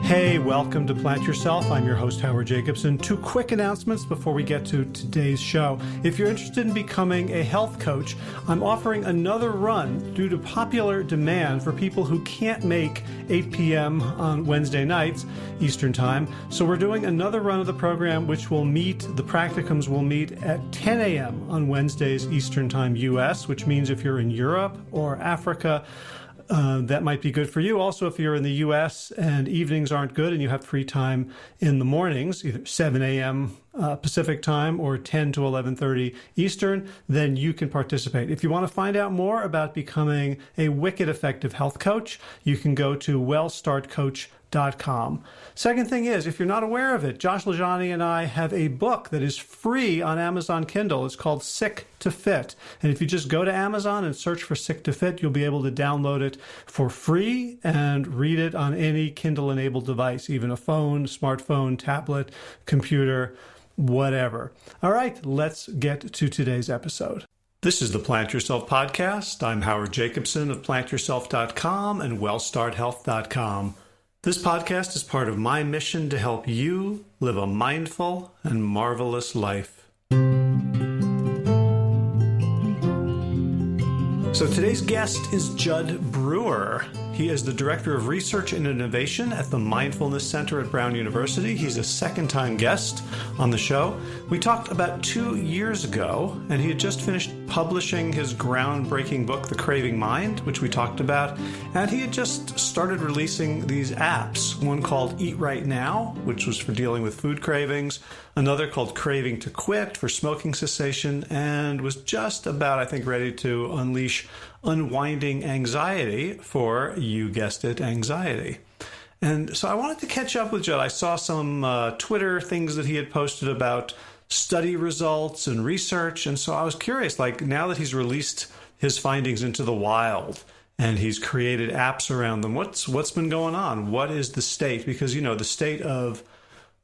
Hey, welcome to Plant Yourself. I'm your host, Howard Jacobson. Two quick announcements before we get to today's show. If you're interested in becoming a health coach, I'm offering another run due to popular demand for people who can't make 8 p.m. on Wednesday nights, Eastern Time. So we're doing another run of the program, which will meet, the practicums will meet at 10 a.m. on Wednesdays, Eastern Time, U.S., which means if you're in Europe or Africa, that might be good for you. Also, if you're in the U.S. and evenings aren't good and you have free time in the mornings, either 7 a.m. Pacific time or 10 to 11:30 Eastern, then you can participate. If you want to find out more about becoming a wicked effective health coach, you can go to wellstartcoach.com. Second thing is, if you're not aware of it, Josh Lajani and I have a book that is free on Amazon Kindle. It's called Sick to Fit. And if you just go to Amazon and search for Sick to Fit, you'll be able to download it for free and read it on any Kindle-enabled device, even a phone, smartphone, tablet, computer, whatever. All right, let's get to today's episode. This is the Plant Yourself podcast. I'm Howard Jacobson of PlantYourself.com and WellStartHealth.com. This podcast is part of my mission to help you live a mindful and marvelous life. So today's guest is Jud Brewer. He is the Director of Research and Innovation at the Mindfulness Center at Brown University. He's a second-time guest on the show. We talked about 2 years ago, and he had just finished publishing his groundbreaking book, The Craving Mind, which we talked about, and he had just started releasing these apps, one called Eat Right Now, which was for dealing with food cravings, another called Craving to Quit for smoking cessation, and was just about, I think, ready to unleash Unwinding Anxiety for, you guessed it, anxiety. And so I wanted to catch up with Jud. I saw some Twitter things that he had posted about study results and research. And so I was curious, like now that he's released his findings into the wild and he's created apps around them, what's been going on? What is the state? Because, you know, the state of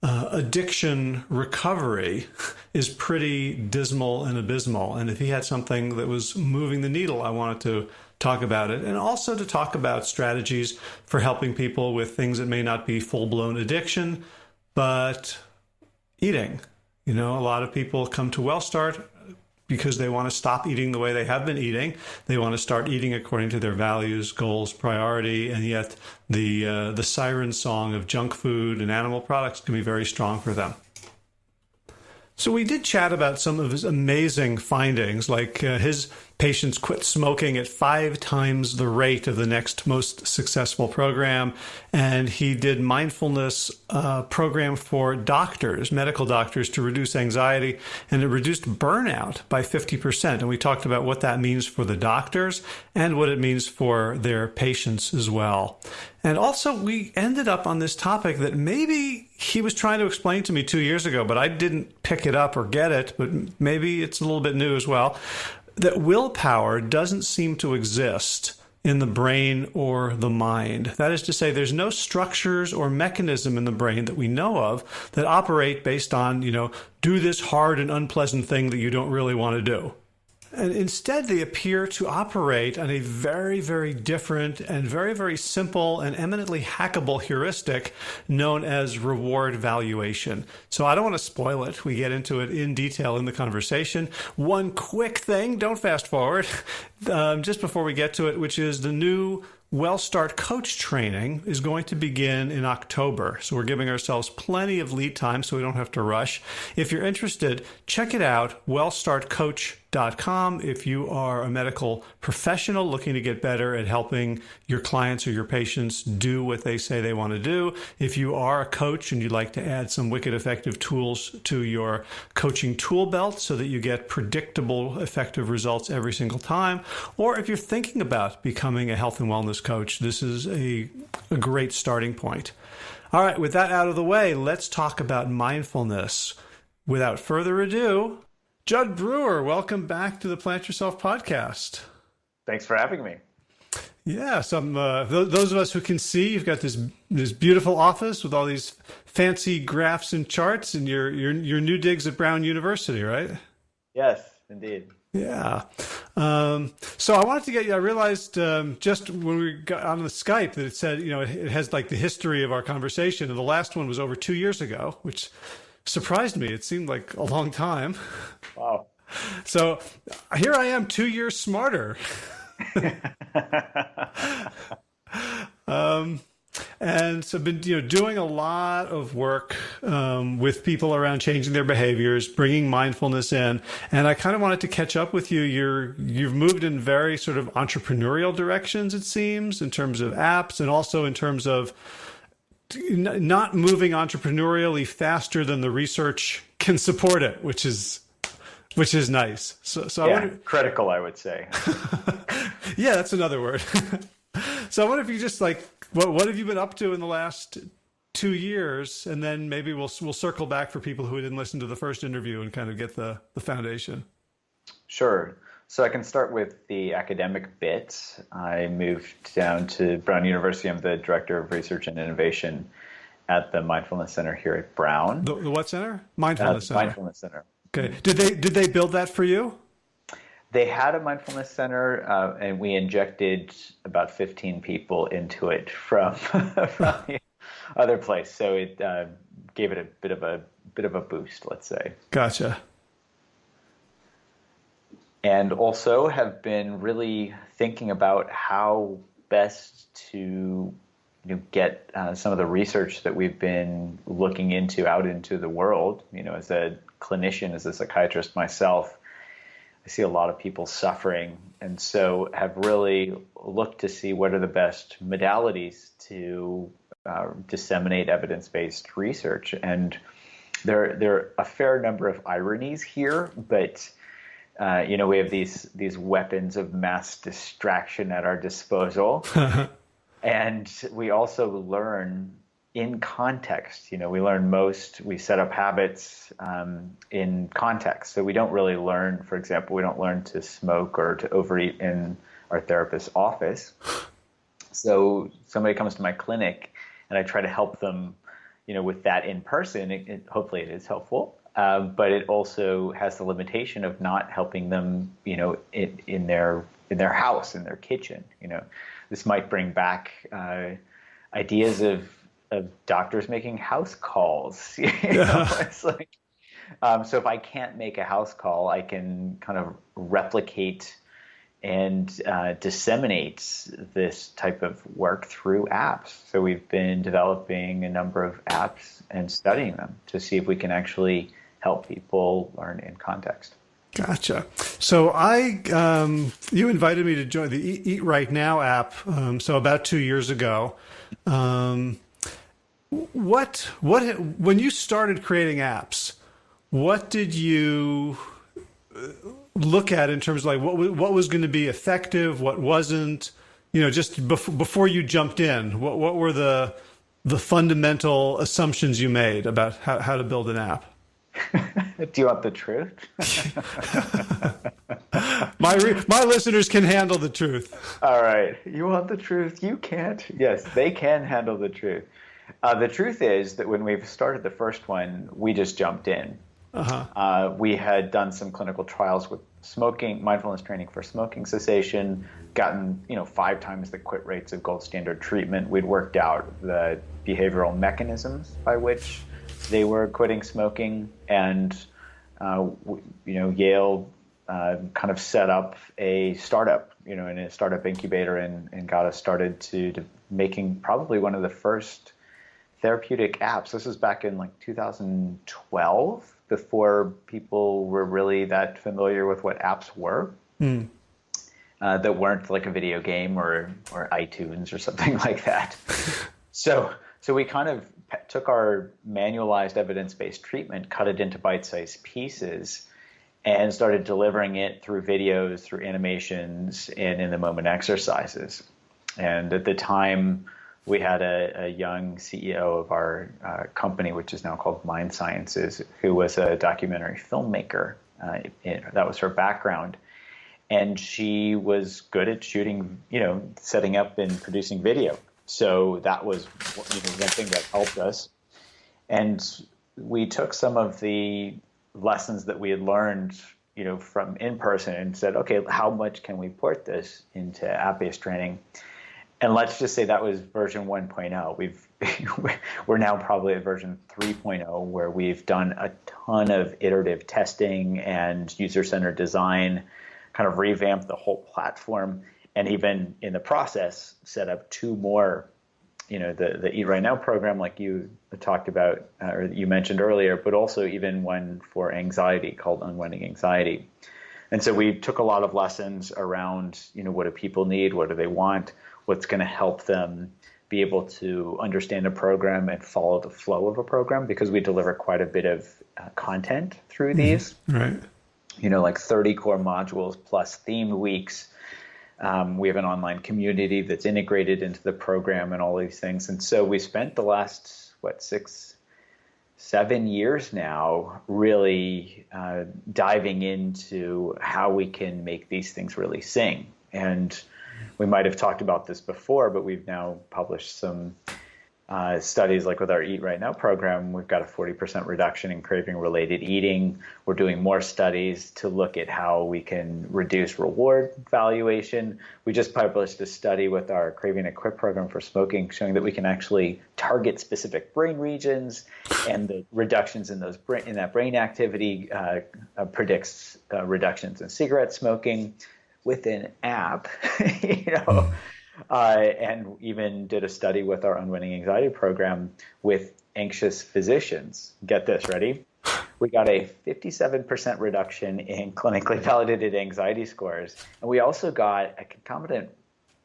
addiction recovery is pretty dismal and abysmal. And if he had something that was moving the needle, I wanted to talk about it. And also to talk about strategies for helping people with things that may not be full-blown addiction, but eating. You know, a lot of people come to WellStart because they want to stop eating the way they have been eating. They want to start eating according to their values, goals, priority, and yet the siren song of junk food and animal products can be very strong for them. So we did chat about some of his amazing findings, like his patients quit smoking at 5 times the rate of the next most successful program. And he did mindfulness program for doctors, medical doctors, to reduce anxiety, and it reduced burnout by 50%. And we talked about what that means for the doctors and what it means for their patients as well. And also, we ended up on this topic that maybe he was trying to explain to me 2 years ago, but I didn't pick it up or get it, but maybe it's a little bit new as well, that willpower doesn't seem to exist in the brain or the mind. That is to say, there's no structures or mechanism in the brain that we know of that operate based on, you know, do this hard and unpleasant thing that you don't really want to do. And instead, they appear to operate on a very, very different and very, very simple and eminently hackable heuristic known as reward valuation. So I don't want to spoil it. We get into it in detail in the conversation. One quick thing, don't fast forward, just before we get to it, which is the new WellStart Coach training is going to begin in October. So we're giving ourselves plenty of lead time so we don't have to rush. If you're interested, check it out, wellstartcoach.com. If you are a medical professional looking to get better at helping your clients or your patients do what they say they want to do, if you are a coach and you'd like to add some wicked effective tools to your coaching tool belt so that you get predictable, effective results every single time, or if you're thinking about becoming a health and wellness coach, this is a great starting point. All right, with that out of the way, let's talk about mindfulness. Without further ado, Jud Brewer, welcome back to the Plant Yourself podcast. Thanks for having me. Yeah, those of us who can see, you've got this beautiful office with all these fancy graphs and charts, and your new digs at Brown University, right? Yes, indeed. Yeah. So I wanted to get you, I realized just when we got on the Skype that it said, it has like the history of our conversation. And the last one was over 2 years ago, which surprised me. It seemed like a long time. Wow. So here I am 2 years smarter. Um, and so I've been, doing a lot of work with people around changing their behaviors, bringing mindfulness in, and I kind of wanted to catch up with you. You've moved in very sort of entrepreneurial directions, it seems, in terms of apps, and also in terms of not moving entrepreneurially faster than the research can support it, which is nice. So I Yeah, wonder, critical, I would say. yeah, that's another word. So I wonder if you just like, what have you been up to in the last 2 years, and then maybe we'll circle back for people who didn't listen to the first interview and kind of get the foundation. Sure. So I can start with the academic bit. I moved down to Brown University. I'm the Director of Research and Innovation at the Mindfulness Center here at Brown. The what center? Mindfulness Center. Mindfulness Center. Okay. Did they build that for you? They had a mindfulness center, and we injected about 15 people into it from the other place. So it gave it a bit of a boost, let's say. Gotcha. And also have been really thinking about how best to get some of the research that we've been looking into out into the world. As a clinician, as a psychiatrist myself, I see a lot of people suffering, and so have really looked to see what are the best modalities to disseminate evidence-based research. And there are a fair number of ironies here, but we have these weapons of mass distraction at our disposal, and we also learn in context. We set up habits in context. So we don't really learn, for example, we don't learn to smoke or to overeat in our therapist's office. So somebody comes to my clinic and I try to help them, with that in person. Hopefully it is helpful. But it also has the limitation of not helping them, in their house, in their kitchen. This might bring back ideas of doctors making house calls. It's like, so if I can't make a house call, I can kind of replicate and disseminate this type of work through apps. So we've been developing a number of apps and studying them to see if we can actually help people learn in context. Gotcha. So you invited me to join the Eat Right Now app. So about 2 years ago. When you started creating apps, what did you look at in terms of like what was going to be effective, what wasn't? Just before you jumped in, what were the fundamental assumptions you made about how to build an app? Do you want the truth? My listeners can handle the truth. All right. You want the truth? You can't. Yes, they can handle the truth. The truth is that when we started the first one, we just jumped in. We had done some clinical trials with smoking, mindfulness training for smoking cessation, gotten 5 times the quit rates of gold standard treatment. We'd worked out the behavioral mechanisms by which they were quitting smoking, and Yale kind of set up a startup, in a startup incubator, and got us started to making probably one of the first therapeutic apps. This was back in like 2012, before people were really that familiar with what apps were. That weren't like a video game or iTunes or something like that. So we kind of took our manualized evidence-based treatment, cut it into bite-sized pieces, and started delivering it through videos, through animations, and in-the-moment exercises. And at the time, we had a young CEO of our company, which is now called Mind Sciences, who was a documentary filmmaker. That was her background. And she was good at shooting, setting up and producing video. So that was one thing that helped us. And we took some of the lessons that we had learned from in person and said, okay, how much can we port this into app-based training? And let's just say that was version 1.0. We're now probably at version 3.0, where we've done a ton of iterative testing and user-centered design, kind of revamped the whole platform, and even in the process set up two more, the Eat Right Now program, like you talked about, or you mentioned earlier, but also even one for anxiety called Unwinding Anxiety. And so we took a lot of lessons around, what do people need? What do they want? What's going to help them be able to understand a program and follow the flow of a program, because we deliver quite a bit of content through these, right? Like 30 core modules plus themed weeks. We have an online community that's integrated into the program and all these things. And so we spent the last, 6-7 years now really diving into how we can make these things really sing. And we might have talked about this before, but we've now published some studies, like with our Eat Right Now program. We've got a 40% reduction in craving-related eating. We're doing more studies to look at how we can reduce reward valuation. We just published a study with our Craving and Quit program for smoking, showing that we can actually target specific brain regions, and the reductions in that brain activity predicts reductions in cigarette smoking with an app, and even did a study with our Unwinding Anxiety program with anxious physicians. Get this, ready? We got a 57% reduction in clinically validated anxiety scores. And we also got a concomitant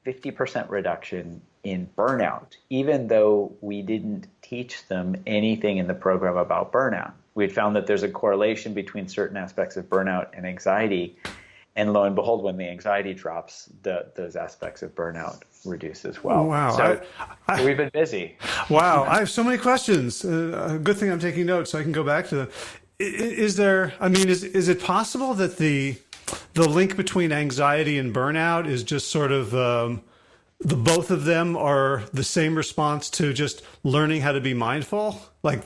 50% reduction in burnout, even though we didn't teach them anything in the program about burnout. We had found that there's a correlation between certain aspects of burnout and anxiety. And lo and behold, when the anxiety drops, those aspects of burnout reduce as well. Wow. So we've been busy. Wow. I have so many questions. Good thing I'm taking notes so I can go back to them. Is it possible that the link between anxiety and burnout is just sort of the both of them are the same response to just learning how to be mindful? Like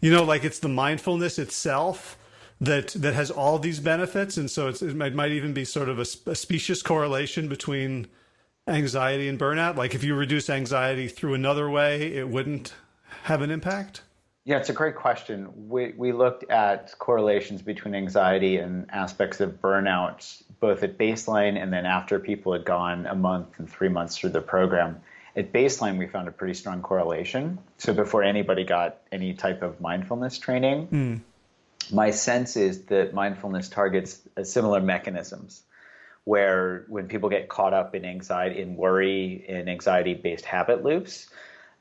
it's the mindfulness itself that has all these benefits, and so it might even be sort of a specious correlation between anxiety and burnout. Like if you reduce anxiety through another way, it wouldn't have an impact? Yeah, it's a great question. We looked at correlations between anxiety and aspects of burnout, both at baseline and then after people had gone a month and 3 months through the program. At baseline, we found a pretty strong correlation. So before anybody got any type of mindfulness training, my sense is that mindfulness targets similar mechanisms, where when people get caught up in anxiety, in worry, in anxiety-based habit loops,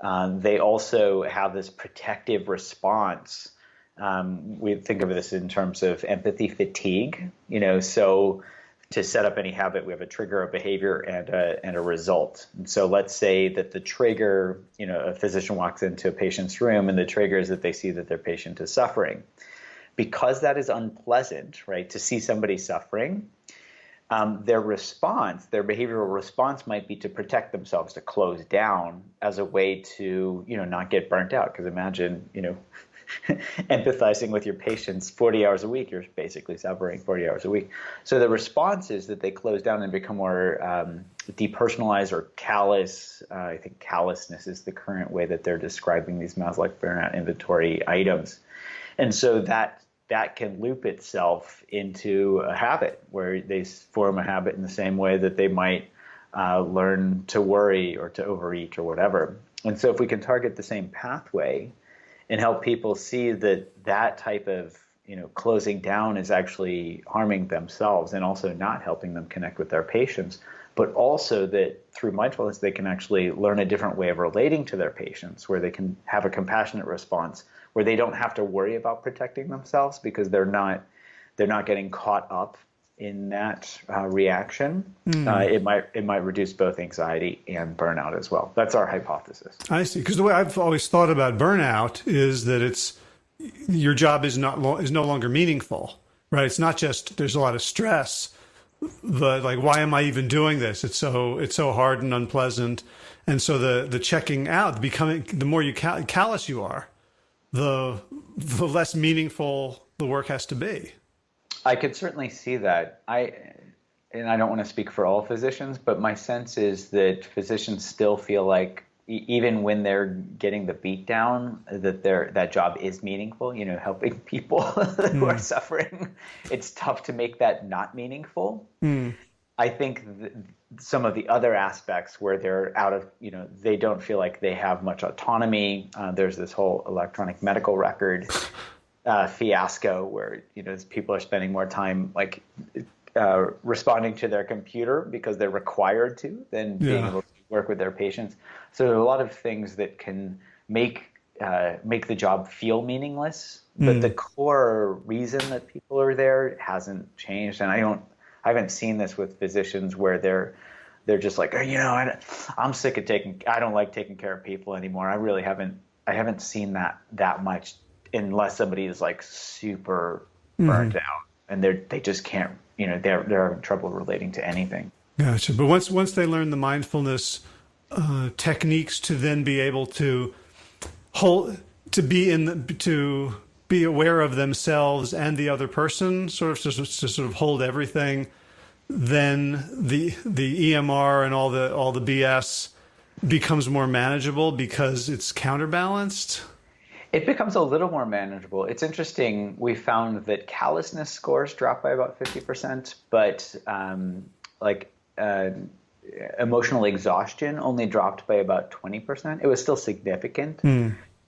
they also have this protective response. We think of this in terms of empathy fatigue. So to set up any habit, we have a trigger, a behavior, and a result. And so let's say that the trigger, a physician walks into a patient's room, and the trigger is that they see that their patient is suffering. Because that is unpleasant, right, to see somebody suffering, their behavioral response might be to protect themselves, to close down as a way to, not get burnt out. Because imagine, empathizing with your patients 40 hours a week, you're basically suffering 40 hours a week. So the response is that they close down and become more depersonalized or callous. I think callousness is the current way that they're describing these Maslow's burnout inventory items. And so that can loop itself into a habit, where they form a habit in the same way that they might learn to worry or to overeat or whatever. And so if we can target the same pathway and help people see that type of closing down is actually harming themselves and also not helping them connect with their patients, but also that through mindfulness they can actually learn a different way of relating to their patients, where they can have a compassionate response, where they don't have to worry about protecting themselves because they're not getting caught up in that reaction. It might reduce both anxiety and burnout as well. That's our hypothesis. I see. Because the way I've always thought about burnout is that your job is no longer meaningful, right? It's not just there's a lot of stress, but like, why am I even doing this? It's so hard and unpleasant, and so the checking out, the more you callous you are, the less meaningful the work has to be. I could certainly see that. And I don't want to speak for all physicians, but my sense is that physicians still feel like even when they're getting the beat down, that job is meaningful, helping people who are suffering. It's tough to make that not meaningful. I think some of the other aspects where they're out of, they don't feel like they have much autonomy. There's this whole electronic medical record fiasco where, people are spending more time responding to their computer because they're required to than being able to work with their patients. So there are a lot of things that can make the job feel meaningless, but the core reason that people are there hasn't changed. And I haven't seen this with physicians where they're just like, I'm sick of I don't like taking care of people anymore. I haven't seen that much unless somebody is like super burnt out and they just can't, they're having trouble relating to anything. Gotcha. But once they learn the mindfulness techniques to then be able to be aware of themselves and the other person, to sort of hold everything, then the EMR and all the BS becomes more manageable because it's counterbalanced. It becomes a little more manageable. It's interesting. We found that callousness scores drop by about 50%, but emotional exhaustion only dropped by about 20%. It was still significant,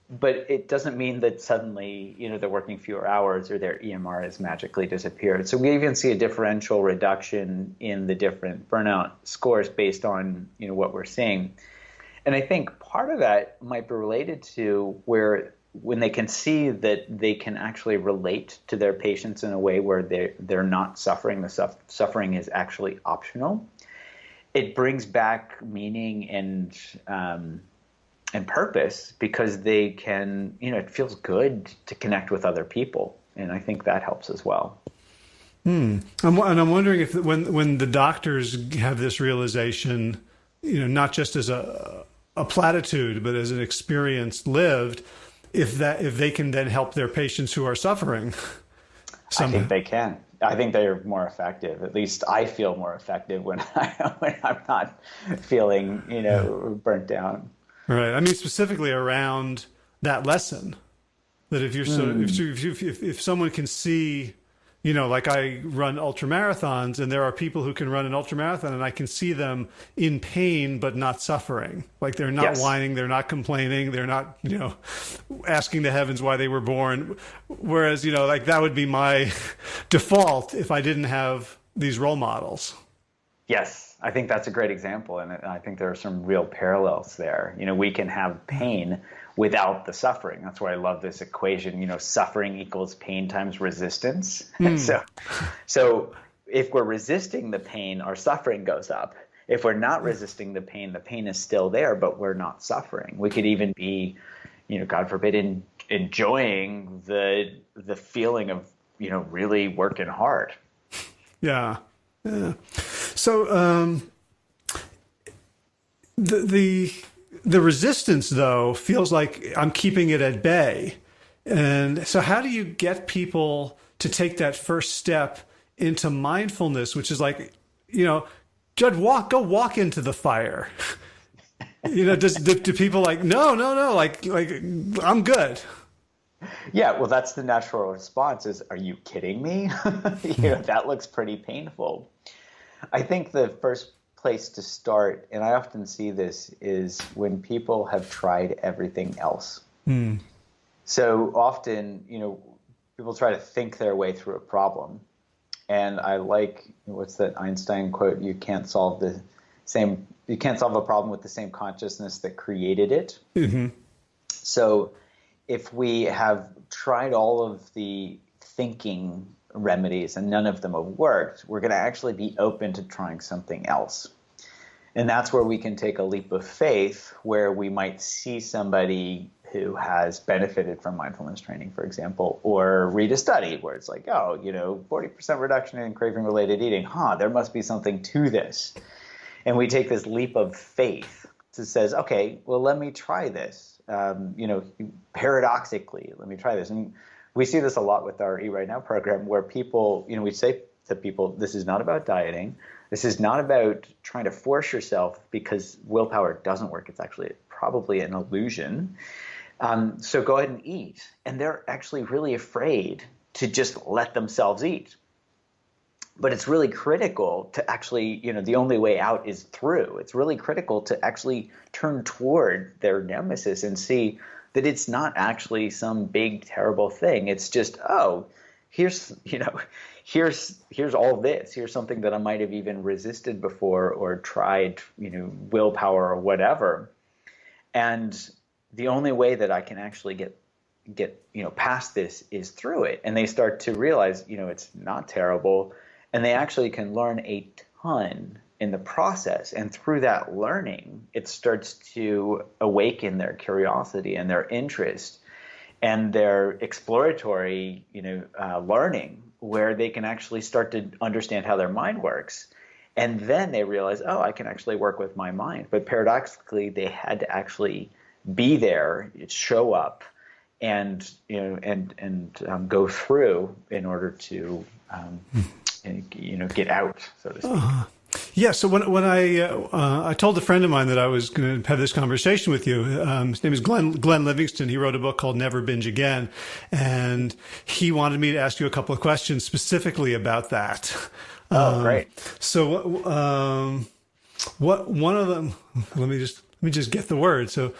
but it doesn't mean that suddenly, they're working fewer hours or their EMR has magically disappeared. So we even see a differential reduction in the different burnout scores based on, what we're seeing. And I think part of that might be related to when they can see that they can actually relate to their patients in a way where they're not suffering, the suffering is actually optional. It brings back meaning and purpose because they can, it feels good to connect with other people. And I think that helps as well. And I'm wondering if when the doctors have this realization, not just as a platitude, but as an experience lived, if they can then help their patients who are suffering. I think they can. I think they're more effective. At least I feel more effective when I'm not feeling, burnt down. Right. I mean, specifically around that lesson, that if you're if someone can see, like I run ultramarathons, and there are people who can run an ultramarathon, and I can see them in pain but not suffering. Like they're not whining, they're not complaining, they're not, asking the heavens why they were born. Whereas, that would be my default if I didn't have these role models. Yes, I think that's a great example, and I think there are some real parallels there. We can have pain without the suffering. That's why I love this equation, suffering equals pain times resistance. So if we're resisting the pain, our suffering goes up. If we're not resisting the pain is still there, but we're not suffering. We could even be, God forbid, enjoying the feeling of, really working hard. Yeah. So the resistance, though, feels like I'm keeping it at bay. And so how do you get people to take that first step into mindfulness, which is like, Jud, go walk into the fire. Do people like, no, like I'm good. Yeah, well, that's the natural response is, are you kidding me? That looks pretty painful. I think the first place to start, and I often see this, is when people have tried everything else. So often, people try to think their way through a problem. And I like, what's that Einstein quote? You can't solve a problem with the same consciousness that created it. So if we have tried all of the thinking remedies and none of them have worked, we're going to actually be open to trying something else. And that's where we can take a leap of faith, where we might see somebody who has benefited from mindfulness training, for example, or read a study where it's like, 40% reduction in craving-related eating. There must be something to this. And we take this leap of faith that says, okay, well, let me try this. Paradoxically, let me try this. And we see this a lot with our Eat Right Now program, where people, we say to people, this is not about dieting. This is not about trying to force yourself, because willpower doesn't work. It's actually probably an illusion. So go ahead and eat. And they're actually really afraid to just let themselves eat. But it's really critical to actually, the only way out is through. It's really critical to actually turn toward their nemesis and see that it's not actually some big, terrible thing. It's just, here's all this. Here's something that I might have even resisted before or tried, willpower or whatever. And the only way that I can actually get past this is through it. And they start to realize, it's not terrible. And they actually can learn a ton in the process. And through that learning, it starts to awaken their curiosity and their interest and their exploratory, learning, where they can actually start to understand how their mind works. And then they realize, I can actually work with my mind. But paradoxically, they had to actually be there, show up, and go through in order to get out, so to speak. Yeah. So when I told a friend of mine that I was going to have this conversation with you, his name is Glenn Livingston. He wrote a book called Never Binge Again, and he wanted me to ask you a couple of questions specifically about that. Great. So one of them? Let me just get the word. So.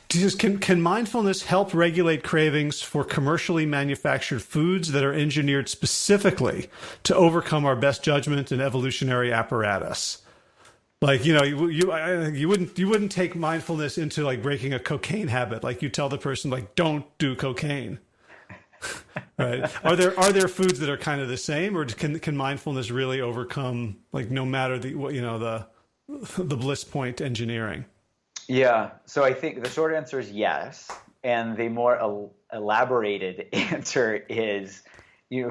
Can mindfulness help regulate cravings for commercially manufactured foods that are engineered specifically to overcome our best judgment and evolutionary apparatus? Like, you wouldn't take mindfulness into like breaking a cocaine habit. Like you tell the person, like, don't do cocaine. Right? Are there foods that are kind of the same, or can mindfulness really overcome, like, no matter the bliss point engineering? Yeah, so I think the short answer is yes, and the more elaborated answer is,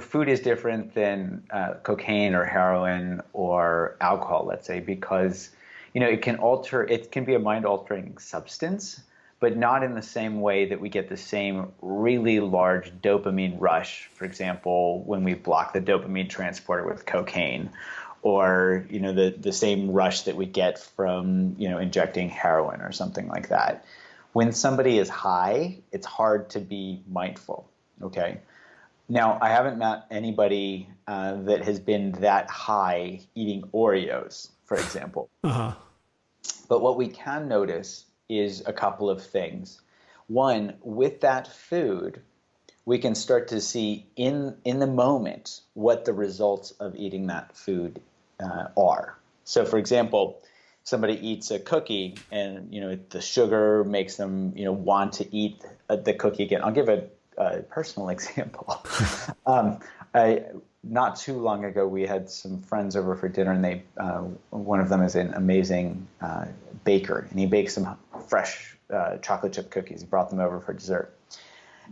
food is different than cocaine or heroin or alcohol, let's say, because it can be a mind-altering substance, but not in the same way that we get the same really large dopamine rush, for example, when we block the dopamine transporter with cocaine. Or the same rush that we get from injecting heroin or something like that. When somebody is high, it's hard to be mindful. Okay. Now, I haven't met anybody that has been that high eating Oreos, for example. Uh-huh. But what we can notice is a couple of things. One, with that food, we can start to see in the moment what the results of eating that food are. So, for example, somebody eats a cookie and the sugar makes them want to eat the cookie again. I'll give a personal example. Not too long ago, we had some friends over for dinner, and one of them is an amazing baker, and he bakes some fresh chocolate chip cookies. He brought them over for dessert.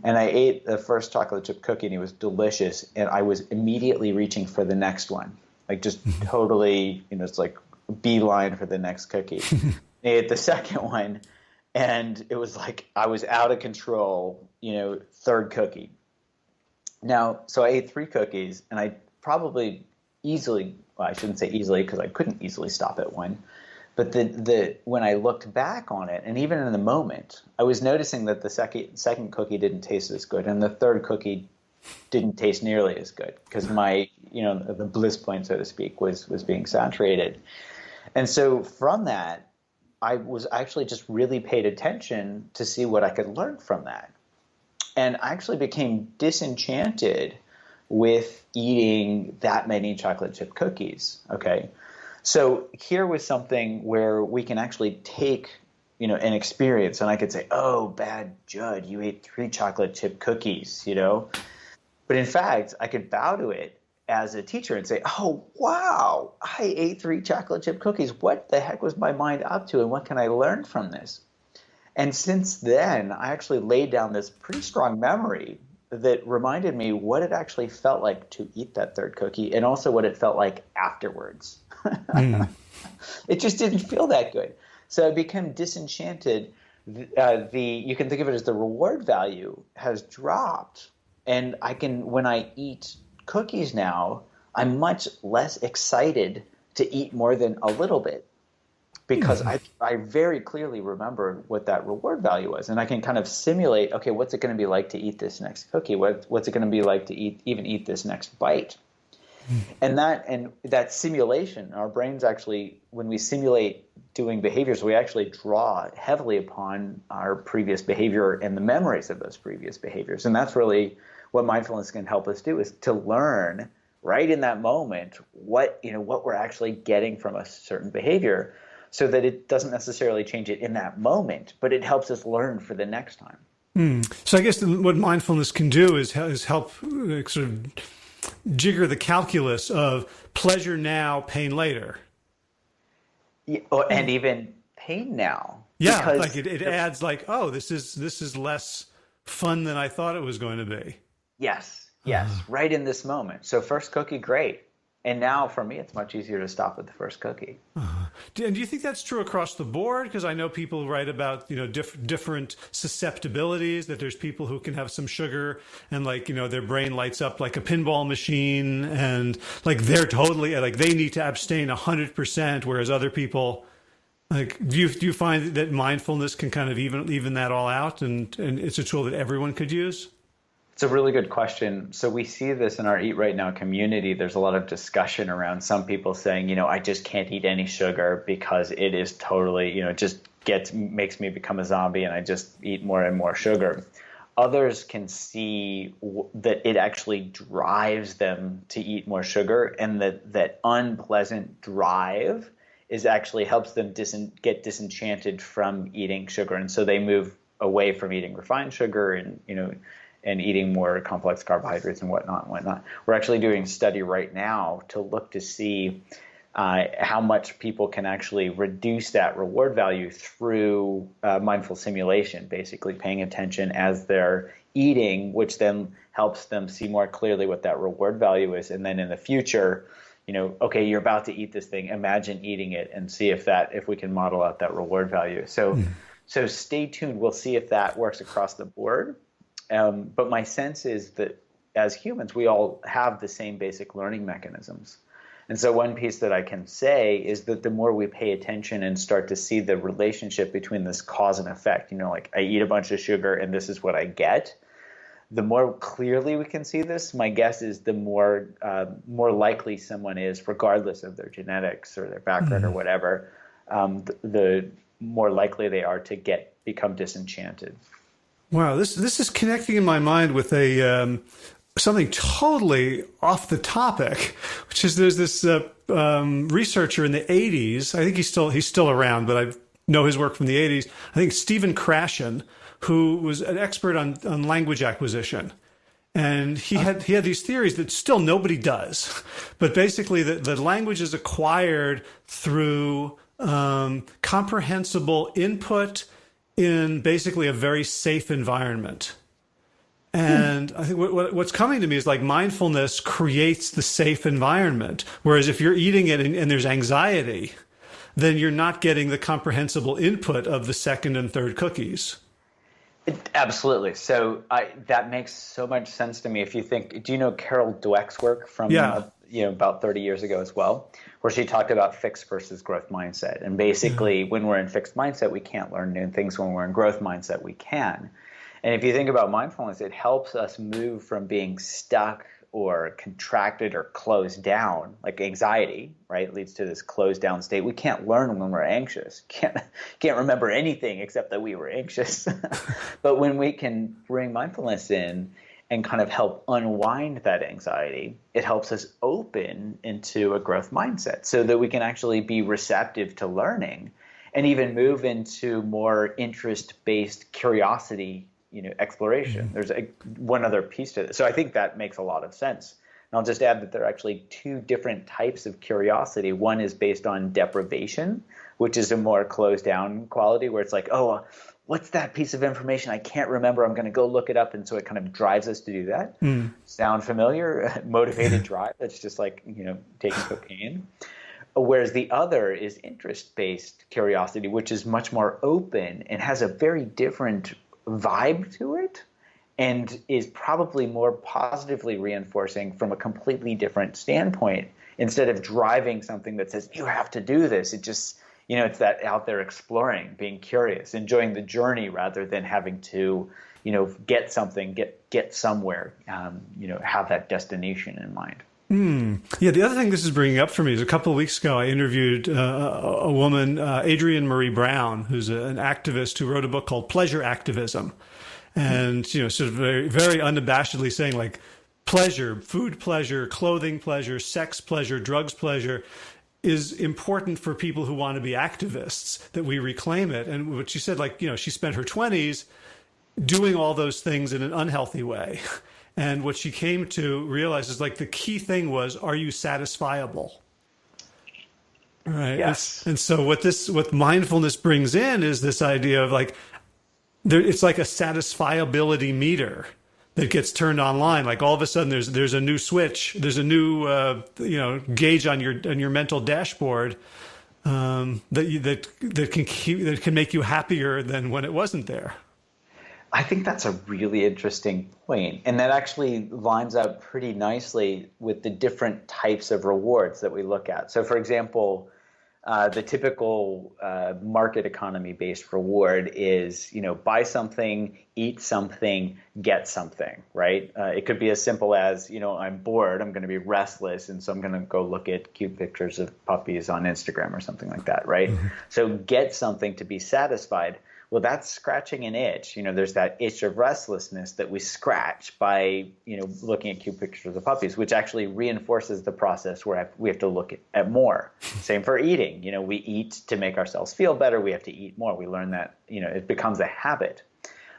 And I ate the first chocolate chip cookie, and it was delicious, and I was immediately reaching for the next one. Like, just totally, it's like beeline for the next cookie. I ate the second one, and it was like I was out of control, third cookie. Now, so I ate 3 cookies, and I probably easily, well, I shouldn't say easily because I couldn't easily stop at 1. But when I looked back on it, and even in the moment, I was noticing that the second cookie didn't taste as good, and the third cookie didn't taste nearly as good because my, the bliss point, so to speak, was being saturated. And so from that, I was actually just really paid attention to see what I could learn from that. And I actually became disenchanted with eating that many chocolate chip cookies. Okay. So here was something where we can actually take, an experience, and I could say, oh, bad Jud, you ate 3 chocolate chip cookies, But in fact, I could bow to it as a teacher and say, oh, wow, I ate 3 chocolate chip cookies. What the heck was my mind up to, and what can I learn from this? And since then, I actually laid down this pretty strong memory that reminded me what it actually felt like to eat that third cookie, and also what it felt like afterwards. It just didn't feel that good. So I became disenchanted, You can think of it as the reward value has dropped, and when I eat cookies now, I'm much less excited to eat more than a little bit, because I very clearly remember what that reward value was, and I can kind of simulate, okay, what's it going to be like to eat this next cookie? What's it going to be like to eat this next bite? And that simulation, our brains actually, when we simulate doing behaviors, we actually draw heavily upon our previous behavior and the memories of those previous behaviors. And that's really what mindfulness can help us do, is to learn right in that moment what we're actually getting from a certain behavior, so that it doesn't necessarily change it in that moment, but it helps us learn for the next time. So I guess what mindfulness can do is help sort of jigger the calculus of pleasure now, pain later. Yeah, and even pain now. Yeah, like it adds like, oh, this is less fun than I thought it was going to be. Yes, right in this moment. So first cookie, great. And now for me, it's much easier to stop at the first cookie. And do you think that's true across the board? Because I know people write about, different susceptibilities, that there's people who can have some sugar and their brain lights up like a pinball machine, and they're totally they need to abstain 100%, whereas other people, do you find that mindfulness can kind of even that all out, and it's a tool that everyone could use? It's a really good question. So we see this in our Eat Right Now community. There's a lot of discussion around some people saying, I just can't eat any sugar because it is totally, makes me become a zombie, and I just eat more and more sugar. Others can see that it actually drives them to eat more sugar, and that unpleasant drive actually helps them get disenchanted from eating sugar. And so they move away from eating refined sugar and eating more complex carbohydrates and whatnot. We're actually doing a study right now to look to see how much people can actually reduce that reward value through mindful simulation, basically paying attention as they're eating, which then helps them see more clearly what that reward value is. And then in the future, okay, you're about to eat this thing, imagine eating it, and see if we can model out that reward value. So stay tuned. We'll see if that works across the board. But my sense is that as humans, we all have the same basic learning mechanisms. And so one piece that I can say is that the more we pay attention and start to see the relationship between this cause and effect, I eat a bunch of sugar and this is what I get, the more clearly we can see this, my guess is the more likely someone is, regardless of their genetics or their background or whatever, the more likely they are to become disenchanted. Wow, this is connecting in my mind with something totally off the topic, which is there's this researcher in the 80s. I think he's still around, but I know his work from the 80s. I think Stephen Krashen, who was an expert on language acquisition. And he had these theories that still nobody does. But basically the language is acquired through comprehensible input in basically a very safe environment. And I think what's coming to me is mindfulness creates the safe environment. Whereas if you're eating it and there's anxiety, then you're not getting the comprehensible input of the second and third cookies. Absolutely. So that makes so much sense to me. If you think, do you know Carol Dweck's work from about 30 years ago as well, where she talked about fixed versus growth mindset. And basically, when we're in fixed mindset, we can't learn new things. When we're in growth mindset, we can. And if you think about mindfulness, it helps us move from being stuck or contracted or closed down, like anxiety, right, leads to this closed down state. We can't learn when we're anxious. Can't remember anything except that we were anxious. But when we can bring mindfulness in and kind of help unwind that anxiety, it helps us open into a growth mindset so that we can actually be receptive to learning and even move into more interest-based curiosity, exploration. There's one other piece to it. So I think that makes a lot of sense. And I'll just add that there are actually two different types of curiosity. One is based on deprivation, which is a more closed down quality where it's like, oh, what's that piece of information? I can't remember. I'm going to go look it up. And so it kind of drives us to do that. Sound familiar? Motivated drive. That's just like, taking cocaine. Whereas the other is interest-based curiosity, which is much more open and has a very different vibe to it, and is probably more positively reinforcing from a completely different standpoint. Instead of driving something that says, you have to do this, it just, it's that out there exploring, being curious, enjoying the journey rather than having to, get something, get somewhere, have that destination in mind. Yeah, the other thing this is bringing up for me is a couple of weeks ago, I interviewed a woman, Adrienne Marie Brown, who's an activist who wrote a book called Pleasure Activism. And, sort of very, very unabashedly saying like pleasure, food pleasure, clothing pleasure, sex pleasure, drugs pleasure is important for people who want to be activists, that we reclaim it. And what she said, like, she spent her 20s doing all those things in an unhealthy way. And what she came to realize is like the key thing was, are you satisfiable? Right. Yes. And so what mindfulness brings in is this idea of like, it's like a satisfiability meter that gets turned online. Like all of a sudden there's a new switch, there's a new, gauge on your mental dashboard, that can make you happier than when it wasn't there. I think that's a really interesting point. And that actually lines up pretty nicely with the different types of rewards that we look at. So for example, the typical market economy based reward is, buy something, eat something, get something, right? It could be as simple as, I'm bored, I'm going to be restless, and so I'm going to go look at cute pictures of puppies on Instagram or something like that, right? Mm-hmm. So get something to be satisfied. Well, that's scratching an itch. There's that itch of restlessness that we scratch by, looking at cute pictures of puppies, which actually reinforces the process where we have to look at more. Same for eating. We eat to make ourselves feel better. We have to eat more. We learn that, it becomes a habit.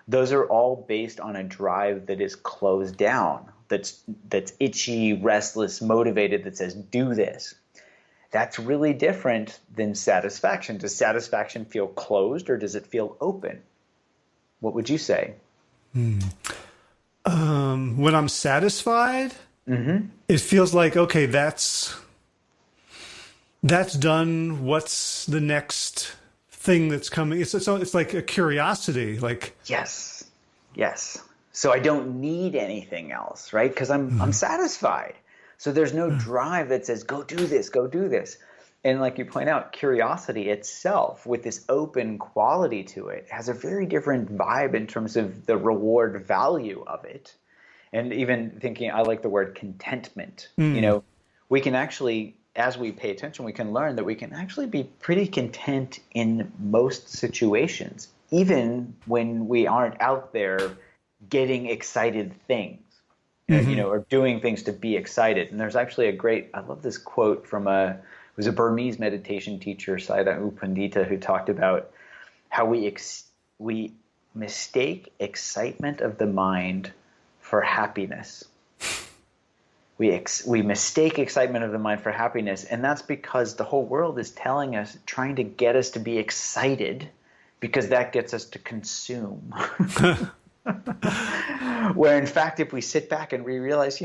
Those are all based on a drive that is closed down, that's itchy, restless, motivated, that says, do this. That's really different than satisfaction. Does satisfaction feel closed or does it feel open? What would you say? When I'm satisfied, mm-hmm. It feels like, okay, that's done. What's the next thing that's coming? It's like a curiosity. Like yes. So I don't need anything else, right? Because I'm satisfied. So there's no drive that says, go do this, go do this. And like you point out, curiosity itself, with this open quality to it, has a very different vibe in terms of the reward value of it. And even thinking, I like the word contentment. We can actually, as we pay attention, we can learn that we can actually be pretty content in most situations, even when we aren't out there getting excited things. Mm-hmm. Or doing things to be excited. And there's actually I love this quote from it was a Burmese meditation teacher, Sayadaw U Pandita, who talked about how we mistake excitement of the mind for happiness. We mistake excitement of the mind for happiness, and that's because the whole world is telling us, trying to get us to be excited, because that gets us to consume. Where in fact, if we sit back and we realize,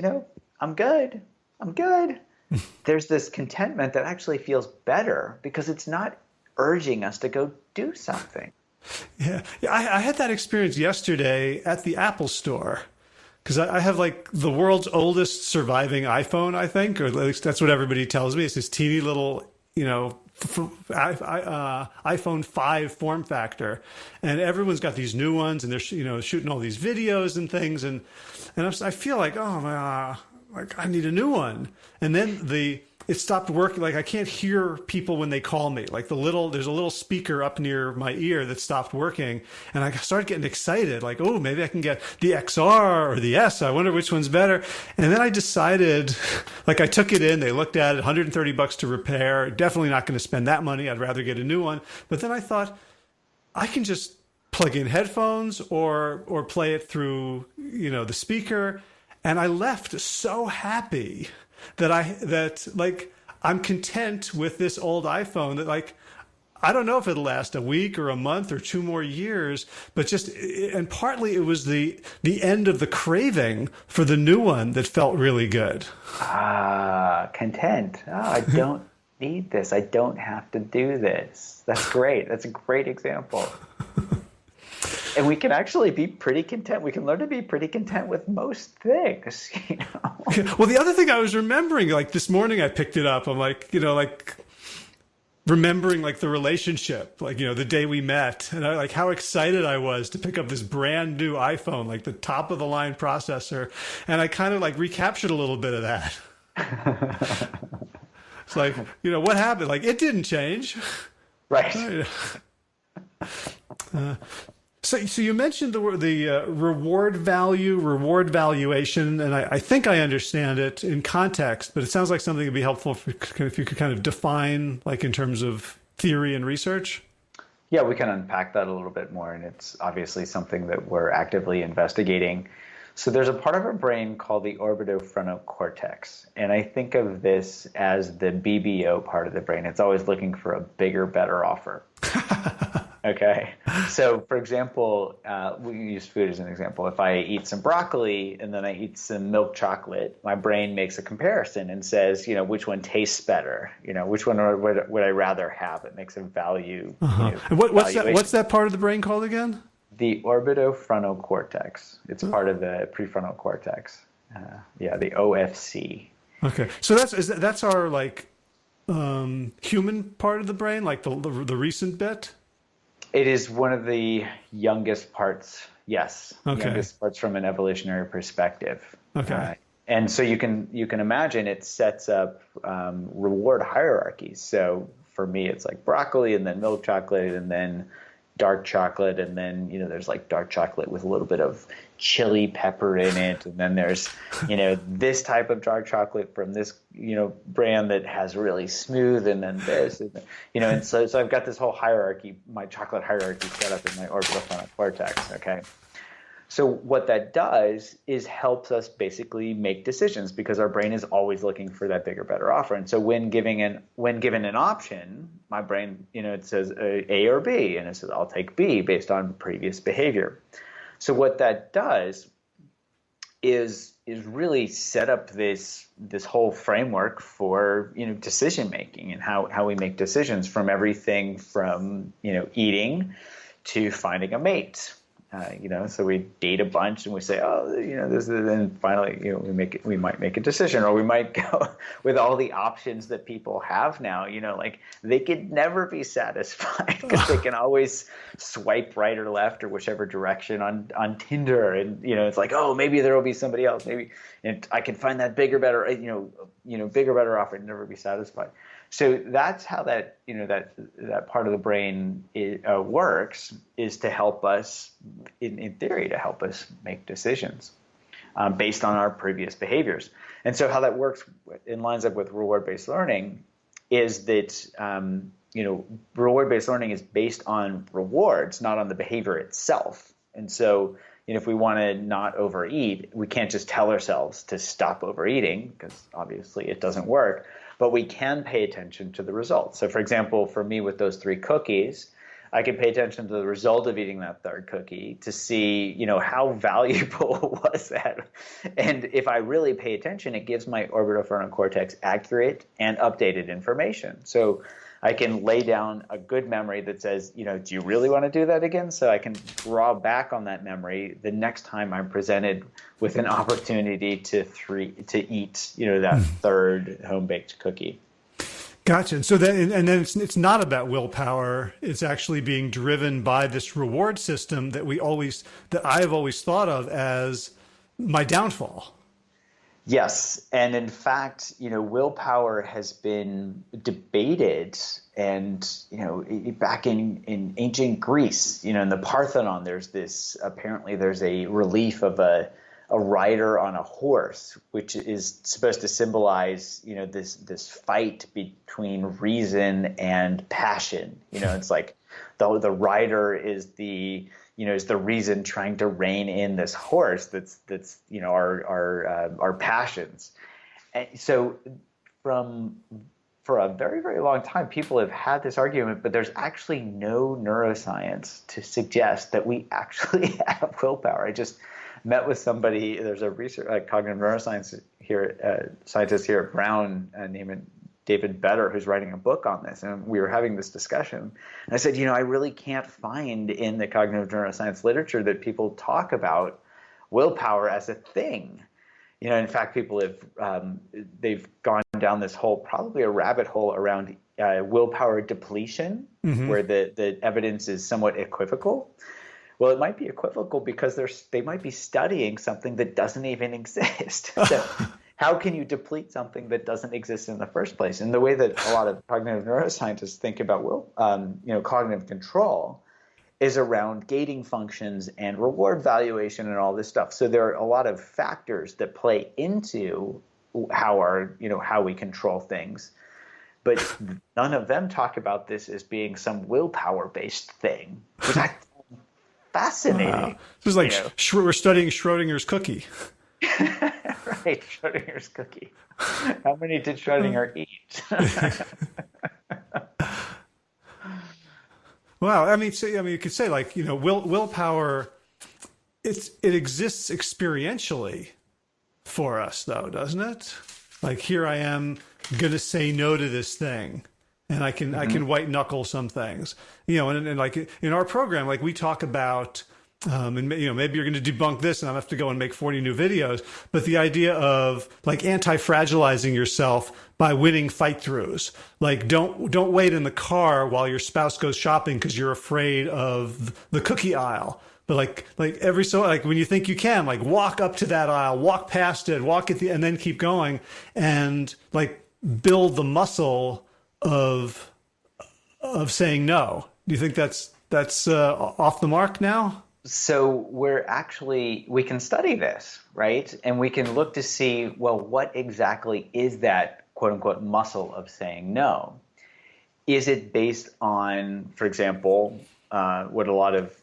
I'm good. There's this contentment that actually feels better because it's not urging us to go do something. Yeah. I had that experience yesterday at the Apple Store, because I have like the world's oldest surviving iPhone, I think, or at least that's what everybody tells me. It's this teeny little, iPhone 5 form factor, and everyone's got these new ones, and they're shooting all these videos and things, and I feel like, oh my, like I need a new one. And then it stopped working. Like I can't hear people when they call me. Like there's a little speaker up near my ear that stopped working, and I started getting excited. Like, oh, maybe I can get the XR or the S. I wonder which one's better. And then I decided, like I took it in. They looked at it, $130 to repair. Definitely not going to spend that money. I'd rather get a new one. But then I thought, I can just plug in headphones or play it through the speaker, and I left so happy that I'm content with this old iPhone, that like I don't know if it'll last a week or a month or 2 more years, but and partly it was the end of the craving for the new one that felt really good. Content. I don't need this. I don't have to do this. That's great. That's a great example. And we can actually be pretty content. We can learn to be pretty content with most things, you know? Well, the other thing I was remembering, like this morning I picked it up. I'm like, like remembering like the relationship, like, the day we met, and like how excited I was to pick up this brand new iPhone, like the top of the line processor. And I kind of like recaptured a little bit of that. It's like, what happened? Like it didn't change. Right. So you mentioned the reward value, reward valuation, and I think I understand it in context, but it sounds like something would be helpful if you could kind of define, like in terms of theory and research. Yeah, we can unpack that a little bit more, and it's obviously something that we're actively investigating. So there's a part of our brain called the orbitofrontal cortex, and I think of this as the BBO part of the brain. It's always looking for a bigger, better offer. Okay. So, for example, we use food as an example. If I eat some broccoli and then I eat some milk chocolate, my brain makes a comparison and says, which one tastes better? Which one would I rather have? It makes a value. And what's that part of the brain called again? The orbitofrontal cortex. It's part of the prefrontal cortex. The OFC. Okay. So that's our like human part of the brain, like the recent bit. It is one of the youngest parts, yes. Okay. Youngest parts from an evolutionary perspective. Okay. And so you can imagine it sets up reward hierarchies. So for me, it's like broccoli and then milk chocolate and then dark chocolate, and then there's like dark chocolate with a little bit of chili pepper in it, and then there's this type of dark chocolate from this brand that has really smooth, and then this, and so I've got this whole hierarchy, my chocolate hierarchy set up in my orbitofrontal cortex. Okay, so what that does is helps us basically make decisions, because our brain is always looking for that bigger, better offer. And so when given an option, my brain, it says A or B, and it says I'll take B based on previous behavior. So what that does is really set up this whole framework for decision making and how we make decisions, from everything from eating to finding a mate. So we date a bunch and we say, this is, and finally, we might make a decision, or we might go with all the options that people have now, like they could never be satisfied because they can always swipe right or left or whichever direction on Tinder. And, it's like, oh, maybe there will be somebody else. Maybe I can find that bigger, better, bigger, better offer and never be satisfied. So that's how that that part of the brain works, is to help us, in theory, to help us make decisions based on our previous behaviors. And so how that works and lines up with reward-based learning is that reward-based learning is based on rewards, not on the behavior itself. And so if we want to not overeat, we can't just tell ourselves to stop overeating, because obviously it doesn't work. But we can pay attention to the results. So for example, for me with those 3 cookies, I can pay attention to the result of eating that 3rd cookie to see, how valuable was that. And if I really pay attention, it gives my orbitofrontal cortex accurate and updated information. So I can lay down a good memory that says, do you really want to do that again? So I can draw back on that memory the next time I'm presented with an opportunity to eat, that 3rd home-baked cookie. Gotcha. And so then it's not about willpower. It's actually being driven by this reward system that I've always thought of as my downfall. Yes. And in fact, willpower has been debated, and, back in ancient Greece, in the Parthenon, there's a relief of a rider on a horse, which is supposed to symbolize, this fight between reason and passion. It's like the rider is is the reason trying to rein in this horse that's our passions. And so for a very, very long time, people have had this argument, but there's actually no neuroscience to suggest that we actually have willpower. I just met with somebody. There's a cognitive neuroscience scientist here at Brown named David Better, who's writing a book on this, and we were having this discussion. And I said, I really can't find in the cognitive neuroscience literature that people talk about willpower as a thing. In fact, people they've gone down this hole, probably a rabbit hole around willpower depletion, where the evidence is somewhat equivocal. Well, it might be equivocal because they might be studying something that doesn't even exist. So how can you deplete something that doesn't exist in the first place? And the way that a lot of cognitive neuroscientists think about cognitive control is around gating functions and reward valuation and all this stuff. So there are a lot of factors that play into how we control things, but none of them talk about this as being some willpower-based thing, which I find fascinating. This is like we're studying Schrodinger's cookie. Right, Schrodinger's cookie. How many did Schrodinger eat? Wow, you could say willpower. It exists experientially for us, though, doesn't it? Like, here I am gonna say no to this thing, and I can white knuckle some things, and like in our program, like we talk about. And maybe you're going to debunk this, and I'll have to go and make 40 new videos. But the idea of like anti-fragilizing yourself by winning fight-throughs, like don't wait in the car while your spouse goes shopping because you're afraid of the cookie aisle. But like when you think you can, like walk up to that aisle, walk past it, and then keep going, and like build the muscle of saying no. Do you think that's off the mark now? So we can study this, right? And we can look to see, well, what exactly is that quote unquote muscle of saying no? Is it based on, for example, what a lot of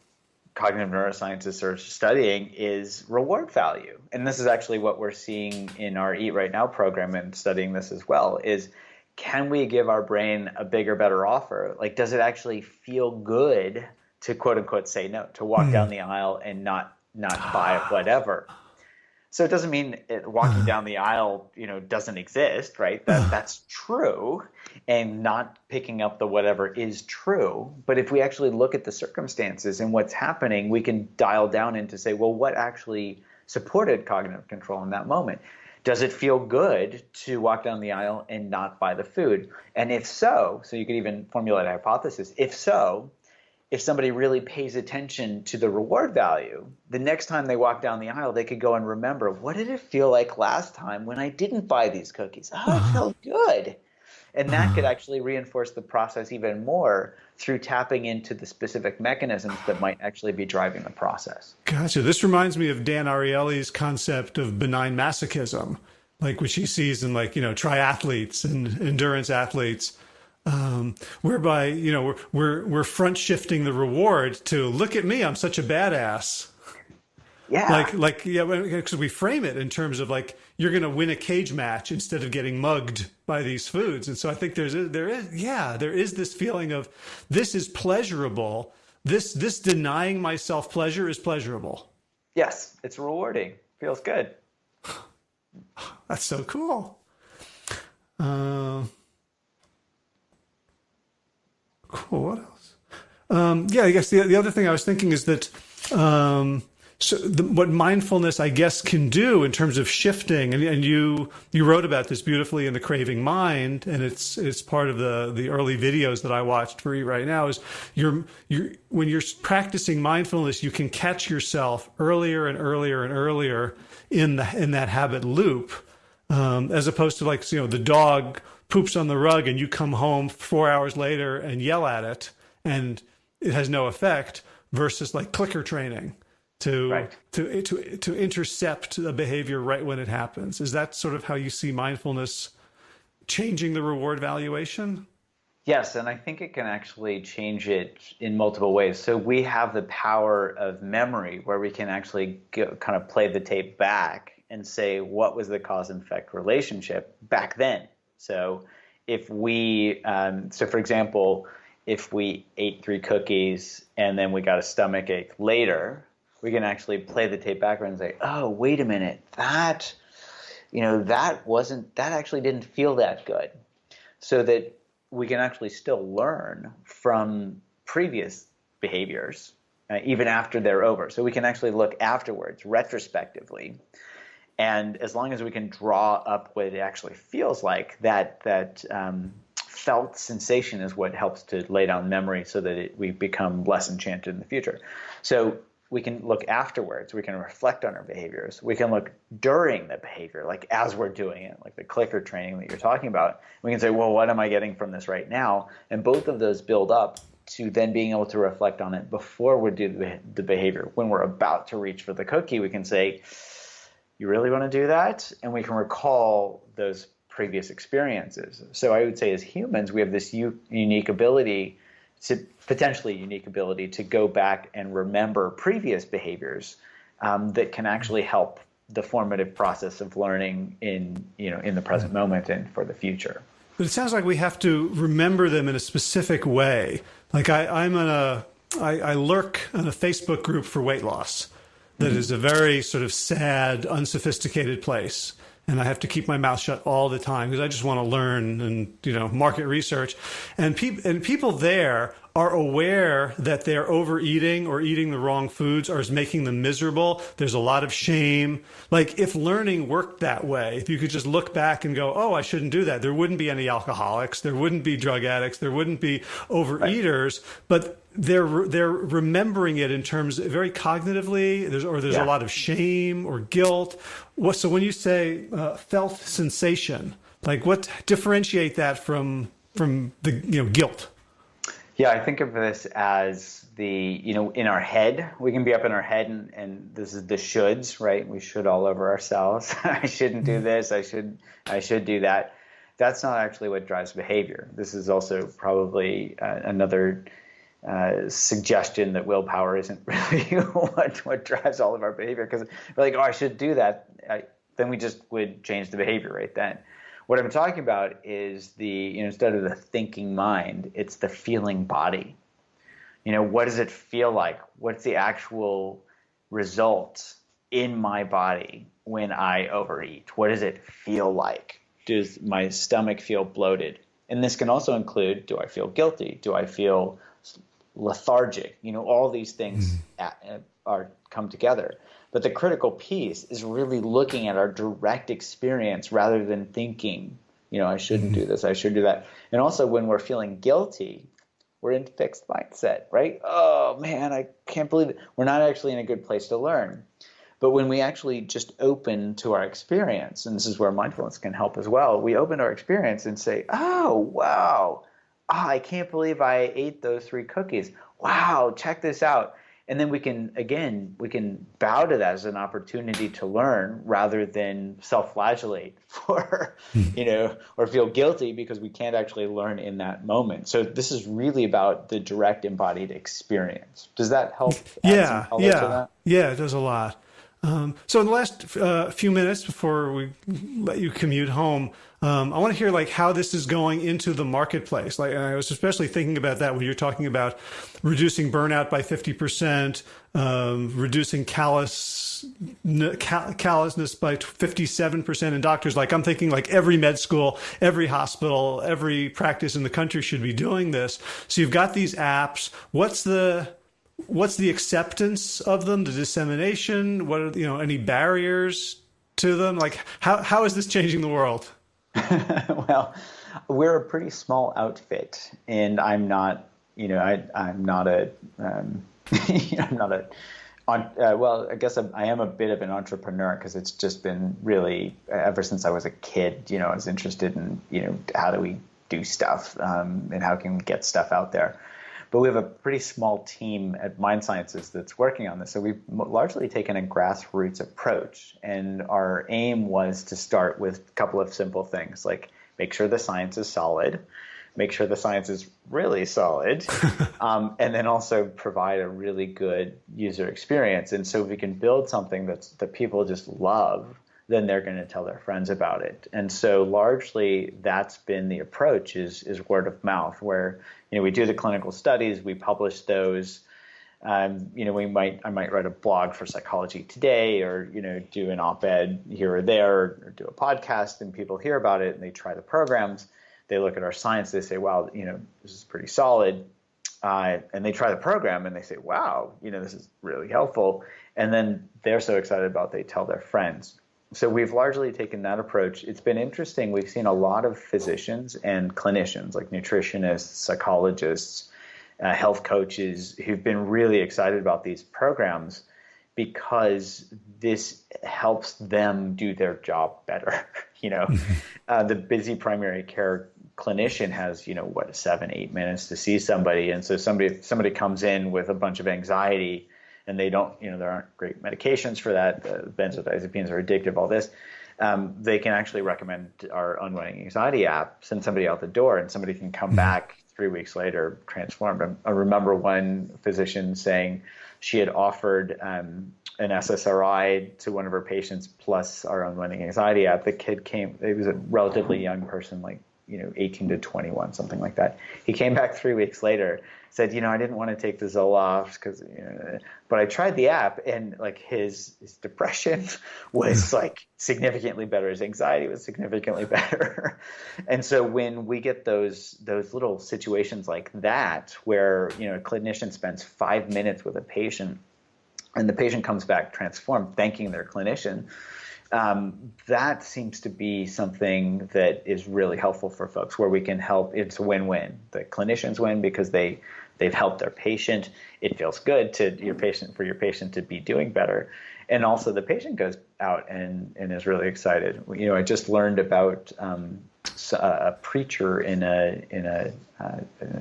cognitive neuroscientists are studying is reward value. And this is actually what we're seeing in our Eat Right Now program and studying this as well, is can we give our brain a bigger, better offer? Like, does it actually feel good to quote unquote say no, to walk down the aisle and not buy whatever? So it doesn't mean walking down the aisle, doesn't exist, right? That's true, and not picking up the whatever is true. But if we actually look at the circumstances and what's happening, we can dial down into say, well, what actually supported cognitive control in that moment? Does it feel good to walk down the aisle and not buy the food? And if so you could even formulate a hypothesis. If so, if somebody really pays attention to the reward value, the next time they walk down the aisle, they could go and remember, what did it feel like last time when I didn't buy these cookies? Oh, it felt good. And that could actually reinforce the process even more through tapping into the specific mechanisms that might actually be driving the process. Gotcha. This reminds me of Dan Ariely's concept of benign masochism, like which he sees in triathletes and endurance athletes. Whereby we're front shifting the reward to look at me, I'm such a badass. Yeah. Because we frame it in terms of like you're going to win a cage match instead of getting mugged by these foods. And so I think there is this feeling of this is pleasurable. This denying myself pleasure is pleasurable. Yes, it's rewarding. Feels good. That's so cool. Cool. What else? I guess the other thing I was thinking is that what mindfulness, I guess, can do in terms of shifting, and you wrote about this beautifully in the Craving Mind, and it's part of the early videos that I watched for Eat Right Now. Is when you're practicing mindfulness, you can catch yourself earlier and earlier and earlier in that habit loop, as opposed to the dog poops on the rug and you come home 4 hours later and yell at it and it has no effect, versus like clicker training to intercept the behavior right when it happens. Is that sort of how you see mindfulness changing the reward valuation? Yes, and I think it can actually change it in multiple ways. So we have the power of memory where we can actually kind of play the tape back and say, what was the cause and effect relationship back then? So for example, if we ate 3 cookies and then we got a stomach ache later, we can actually play the tape backwards and say, oh, wait a minute, that actually didn't feel that good. so that we can actually still learn from previous behaviors, even after they're over. So we can actually look afterwards, retrospectively. And as long as we can draw up what it actually feels like, that felt sensation is what helps to lay down memory so that we become less enchanted in the future. So we can look afterwards. We can reflect on our behaviors. We can look during the behavior, like as we're doing it, like the clicker training that you're talking about. We can say, well, what am I getting from this right now? And both of those build up to then being able to reflect on it before we do the behavior. When we're about to reach for the cookie, we can say, you really want to do that? And we can recall those previous experiences. So I would say as humans, we have this unique ability to go back and remember previous behaviors that can actually help the formative process of learning in the present moment and for the future. But it sounds like we have to remember them in a specific way. Like I lurk in a Facebook group for weight loss that is a very sort of sad, unsophisticated place. And I have to keep my mouth shut all the time because I just want to learn and, market research. And people there are aware that they're overeating or eating the wrong foods or is making them miserable. There's a lot of shame. Like if learning worked that way, if you could just look back and go, oh, I shouldn't do that. There wouldn't be any alcoholics. There wouldn't be drug addicts. There wouldn't be overeaters. Right. But they're remembering it in terms very cognitively. There's a lot of shame or guilt. So when you say felt sensation, like what differentiate that from the guilt? Yeah, I think of this as in our head. We can be up in our head and this is the shoulds, right? We should all over ourselves. I shouldn't do this. I should do that. That's not actually what drives behavior. This is also probably another suggestion that willpower isn't really what drives all of our behavior, because we're like, oh, I should do that. Then we just would change the behavior right then. What I'm talking about is instead of the thinking mind, it's the feeling body. What does it feel like? What's the actual result in my body when I overeat? What does it feel like? Does my stomach feel bloated? And this can also include, do I feel guilty? Do I feel lethargic? All these things come together. But the critical piece is really looking at our direct experience rather than thinking, I shouldn't do this, I should do that. And also when we're feeling guilty, we're in fixed mindset, right? Oh man, I can't believe it. We're not actually in a good place to learn. But when we actually just open to our experience, and this is where mindfulness can help as well, we open our experience and say, oh, wow, I can't believe I ate those 3 cookies. Wow, check this out. And then we can bow to that as an opportunity to learn rather than self-flagellate or feel guilty because we can't actually learn in that moment. So this is really about the direct embodied experience. Does that help add some color to that? Yeah, it does a lot. So in the last few minutes before we let you commute home, I want to hear how this is going into the marketplace. And I was especially thinking about that when you're talking about reducing burnout by 50%, reducing callousness by 57% in doctors. I'm thinking every med school, every hospital, every practice in the country should be doing this. So you've got these apps. What's the acceptance of them, the dissemination? What are any barriers to them? How is this changing the world? Well, we're a pretty small outfit, and I'm not, I'm not a, well, I guess I am a bit of an entrepreneur because it's just been really, ever since I was a kid, I was interested in, how do we do stuff and how can we get stuff out there. But we have a pretty small team at Mind Sciences that's working on this. So we've largely taken a grassroots approach. And our aim was to start with a couple of simple things, like make sure the science is solid, make sure the science is really solid, and then also provide a really good user experience. And so if we can build something that people just love, then they're going to tell their friends about it. And so largely that's been the approach is word of mouth, where we do the clinical studies, we publish those. I might write a blog for Psychology Today, or do an op-ed here or there, or do a podcast, and people hear about it and they try the programs. they look at our science, they say, wow, this is pretty solid. And they try the program and they say, wow, this is really helpful. And then they're so excited about it, they tell their friends. So we've largely taken that approach. It's been interesting. We've seen a lot of physicians and clinicians, like nutritionists, psychologists, health coaches, who've been really excited about these programs because this helps them do their job better. The busy primary care clinician has, 7-8 minutes to see somebody. And so somebody comes in with a bunch of anxiety and they don't, there aren't great medications for that. Benzodiazepines are addictive, all this. They can actually recommend our Unwinding Anxiety app, send somebody out the door, and somebody can come back 3 weeks later transformed. I remember one physician saying she had offered an SSRI to one of her patients plus our Unwinding Anxiety app. The kid came, it was a relatively young person, like 18 to 21, something like that. He came back 3 weeks later, said, I didn't want to take the Zoloft because, but I tried the app and like his depression was like significantly better. His anxiety was significantly better. And so when we get those little situations like that, where, a clinician spends 5 minutes with a patient and the patient comes back transformed, thanking their clinician, that seems to be something that is really helpful for folks, where we can help. It's a win-win. The clinicians win because they've helped their patient. It feels good for your patient to be doing better. And also the patient goes out and is really excited. I just learned about a preacher in a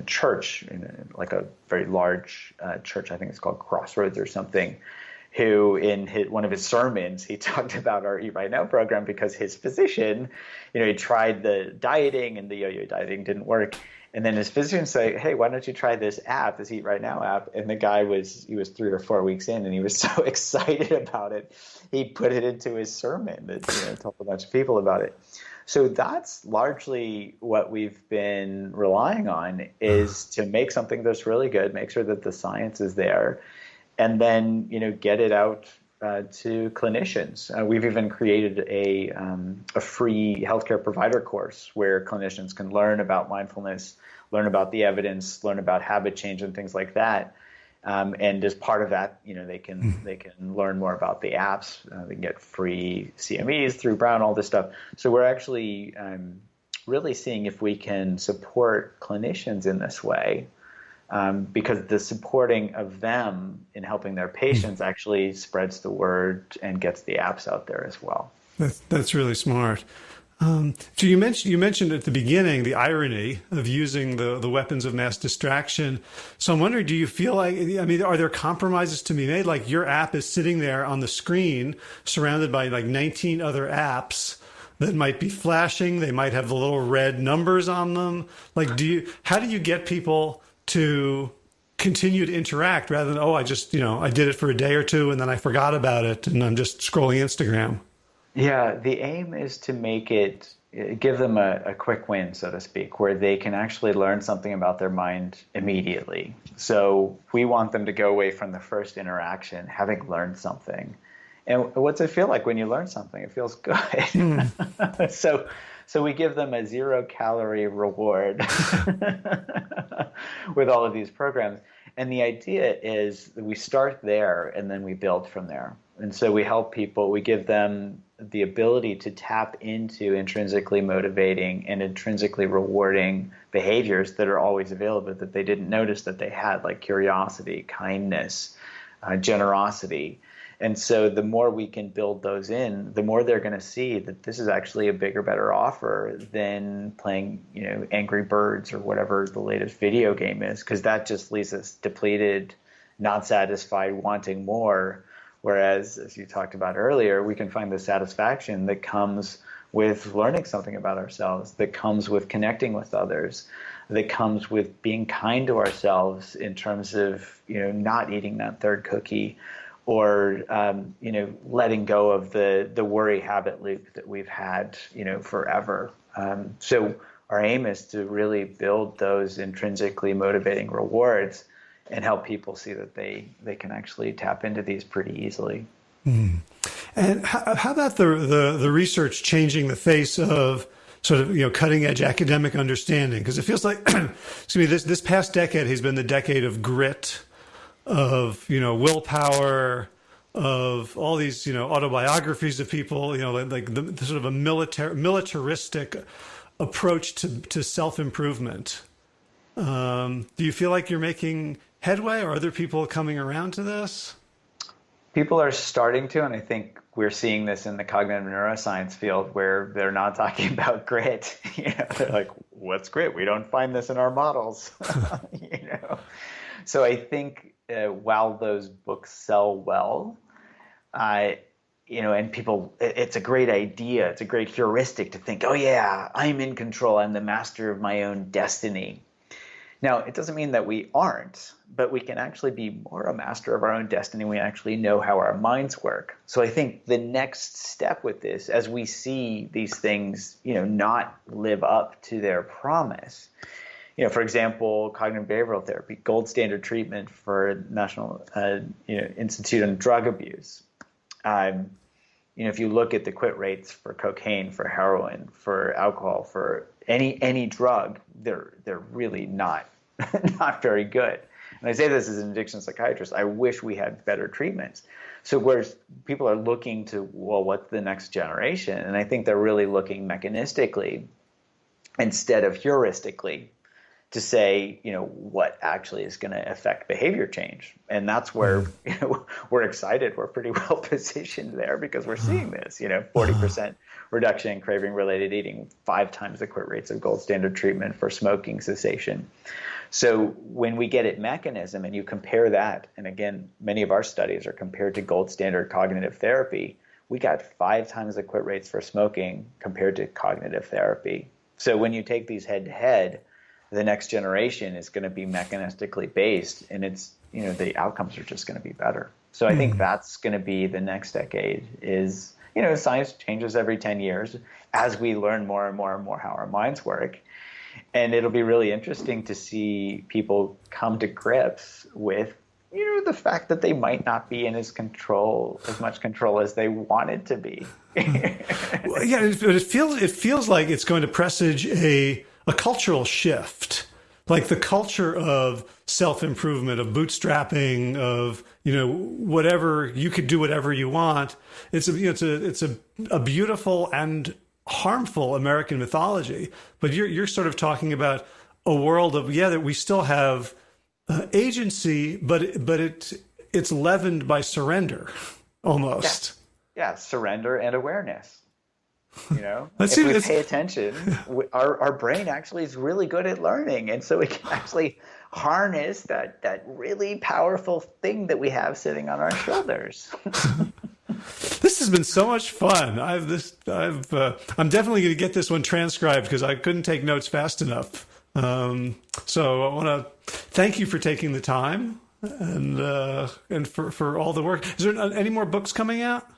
church, like a very large church. I think it's called Crossroads or something, who in one of his sermons, he talked about our Eat Right Now program because his physician, he tried the dieting and the yo-yo dieting didn't work. And then his physician said, hey, why don't you try this app, this Eat Right Now app? And the guy was 3 or 4 weeks in and he was so excited about it. He put it into his sermon that told a bunch of people about it. So that's largely what we've been relying on, is to make something that's really good, make sure that the science is there, and then, get it out to clinicians. We've even created a free healthcare provider course where clinicians can learn about mindfulness, learn about the evidence, learn about habit change and things like that. And as part of that, they can learn more about the apps. They can get free CMEs through Brown, all this stuff. So we're actually really seeing if we can support clinicians in this way. Because the supporting of them in helping their patients actually spreads the word and gets the apps out there as well. That's really smart. So you mentioned at the beginning the irony of using the weapons of mass distraction. So I'm wondering, do you feel like, are there compromises to be made? Like your app is sitting there on the screen surrounded by like 19 other apps that might be flashing. They might have the little red numbers on them. Like, how do you get people to continue to interact rather than, I just, I did it for a day or two and then I forgot about it and I'm just scrolling Instagram? Yeah, the aim is to give them a quick win, so to speak, where they can actually learn something about their mind immediately. So we want them to go away from the first interaction having learned something. And what's it feel like when you learn something? It feels good. So we give them a 0-calorie reward with all of these programs. And the idea is that we start there and then we build from there. And so we help people, we give them the ability to tap into intrinsically motivating and intrinsically rewarding behaviors that are always available that they didn't notice that they had, like curiosity, kindness, generosity. And so the more we can build those in, the more they're going to see that this is actually a bigger, better offer than playing, Angry Birds or whatever the latest video game is, because that just leaves us depleted, not satisfied, wanting more. Whereas, as you talked about earlier, we can find the satisfaction that comes with learning something about ourselves, that comes with connecting with others, that comes with being kind to ourselves in terms of, not eating that third cookie, or letting go of the worry habit loop that we've had forever. So our aim is to really build those intrinsically motivating rewards and help people see that they can actually tap into these pretty easily. And how about the research changing the face of sort of, cutting edge academic understanding? Because it feels like, excuse me, this past decade has been the decade of grit, of, willpower, of all these, autobiographies of people, like the sort of a militaristic approach to self-improvement. Do you feel like you're making headway, or are other people coming around to this? People are starting to, and I think we're seeing this in the cognitive neuroscience field where they're not talking about grit. They're like, what's grit? We don't find this in our models. So I think while those books sell well, and people, it's a great idea. It's a great heuristic to think, oh yeah, I'm in control. I'm the master of my own destiny. Now, it doesn't mean that we aren't, but we can actually be more a master of our own destiny. We actually know how our minds work. So I think the next step with this, as we see these things, not live up to their promise, for example, cognitive behavioral therapy, gold standard treatment for National Institute on Drug Abuse. If you look at the quit rates for cocaine, for heroin, for alcohol, for any drug, they're really not very good. And I say this as an addiction psychiatrist. I wish we had better treatments. So whereas people are looking to, well, what's the next generation? And I think they're really looking mechanistically instead of heuristically to say, what actually is going to affect behavior change. And that's where we're excited. We're pretty well positioned there because we're seeing this, 40% reduction in craving-related eating, 5 times the quit rates of gold standard treatment for smoking cessation. So when we get at mechanism and you compare that, and again, many of our studies are compared to gold standard cognitive therapy, we got 5 times the quit rates for smoking compared to cognitive therapy. So when you take these head to head, the next generation is going to be mechanistically based, and it's, the outcomes are just going to be better. So I think that's going to be the next decade is, science changes every 10 years as we learn more and more and more how our minds work. And it'll be really interesting to see people come to grips with, the fact that they might not be in as much control as they wanted to be. Well, yeah, it feels like it's going to presage a cultural shift, like the culture of self-improvement, of bootstrapping, of whatever you could do, whatever you want. It's a beautiful and harmful American mythology. But you're sort of talking about a world of that we still have agency, but it's leavened by surrender, almost. Yeah, surrender and awareness. If we pay attention, our brain actually is really good at learning. And so we can actually harness that really powerful thing that we have sitting on our shoulders. This has been so much fun. I'm definitely going to get this one transcribed because I couldn't take notes fast enough. So I want to thank you for taking the time and for all the work. Is there any more books coming out?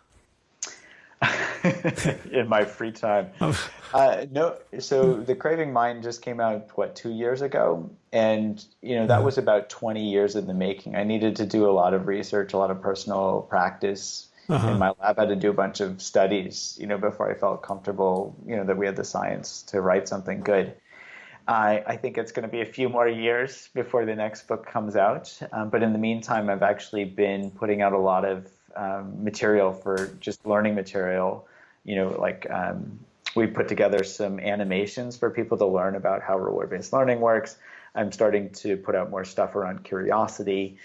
In my free time. No. So the Craving Mind just came out, 2 years ago? And, that was about 20 years in the making. I needed to do a lot of research, a lot of personal practice. In my lab, I had to do a bunch of studies, before I felt comfortable, that we had the science to write something good. I think it's going to be a few more years before the next book comes out. But in the meantime, I've actually been putting out a lot of material for just learning material, we put together some animations for people to learn about how reward-based learning works. I'm starting to put out more stuff around curiosity,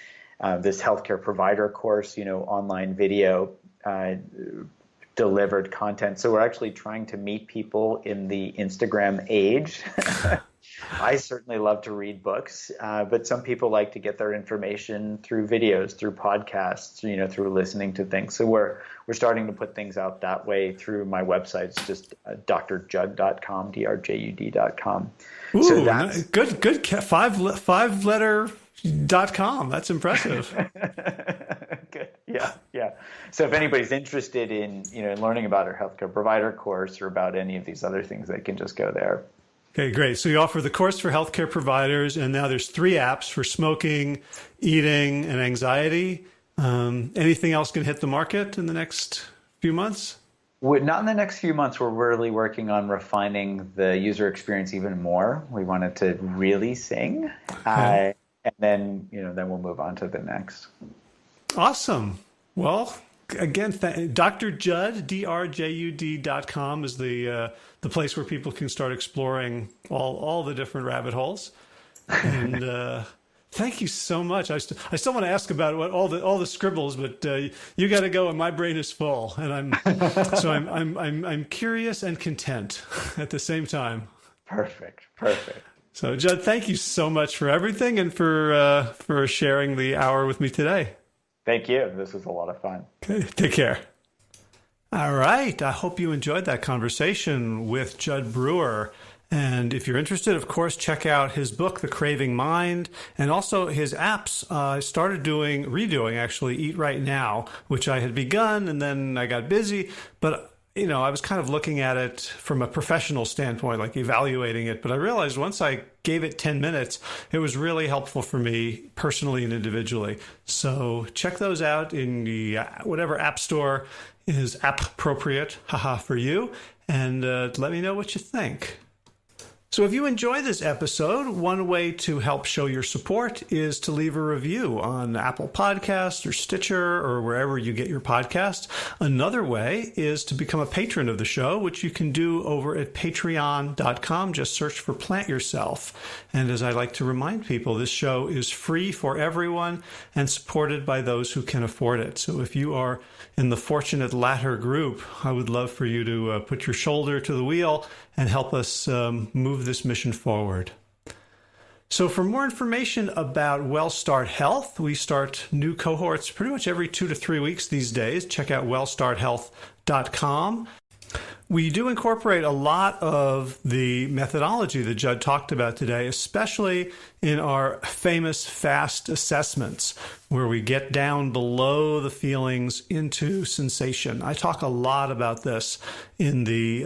this healthcare provider course, online video, delivered content. So we're actually trying to meet people in the Instagram age. I certainly love to read books, but some people like to get their information through videos, through podcasts, through listening to things. So we're starting to put things out that way through my website. It's just drjud.com, drjud.com. Ooh, so that's good. 5-letter.com. That's impressive. Good. Yeah. So if anybody's interested in, learning about our healthcare provider course or about any of these other things, they can just go there. Okay, great. So you offer the course for healthcare providers, and now there's 3 apps for smoking, eating, and anxiety. Anything else can hit the market in the next few months? Not in the next few months. We're really working on refining the user experience even more. We wanted to really sing, Okay. and then then we'll move on to the next. Awesome. Well, again, Dr. Jud, drjud.com is the place where people can start exploring all the different rabbit holes. And thank you so much. I still want to ask about what all the scribbles, but you got to go, and my brain is full, and I'm curious and content at the same time. Perfect. So, Jud, thank you so much for everything and for sharing the hour with me today. Thank you. This was a lot of fun. Okay, take care. All right. I hope you enjoyed that conversation with Jud Brewer. And if you're interested, of course, check out his book, The Craving Mind, and also his apps. I started redoing actually, Eat Right Now, which I had begun, and then I got busy. But, I was kind of looking at it from a professional standpoint, like evaluating it. But I realized once I gave it 10 minutes, it was really helpful for me personally and individually. So check those out in the whatever app store is app appropriate, for you, and let me know what you think. So if you enjoy this episode, one way to help show your support is to leave a review on Apple Podcasts or Stitcher or wherever you get your podcasts. Another way is to become a patron of the show, which you can do over at patreon.com. Just search for Plant Yourself. And as I like to remind people, this show is free for everyone and supported by those who can afford it. So if you are in the fortunate latter group, I would love for you to put your shoulder to the wheel and help us move this mission forward. So for more information about WellStart Health, we start new cohorts pretty much every 2 to 3 weeks these days. Check out wellstarthealth.com. We do incorporate a lot of the methodology that Jud talked about today, especially in our famous FAST assessments, where we get down below the feelings into sensation. I talk a lot about this in the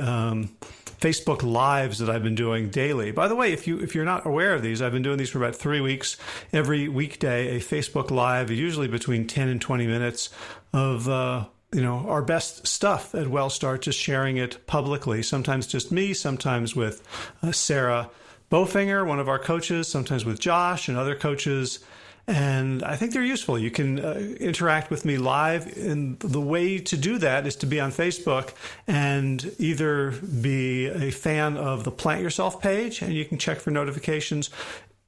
Facebook Lives that I've been doing daily. By the way, if you're not aware of these, I've been doing these for about 3 weeks. Every weekday, a Facebook Live, usually between 10 and 20 minutes of our best stuff at WellStart, just sharing it publicly. Sometimes just me, sometimes with Sarah Bofinger, one of our coaches, sometimes with Josh and other coaches. And I think they're useful. You can interact with me live. And the way to do that is to be on Facebook and either be a fan of the Plant Yourself page, and you can check for notifications.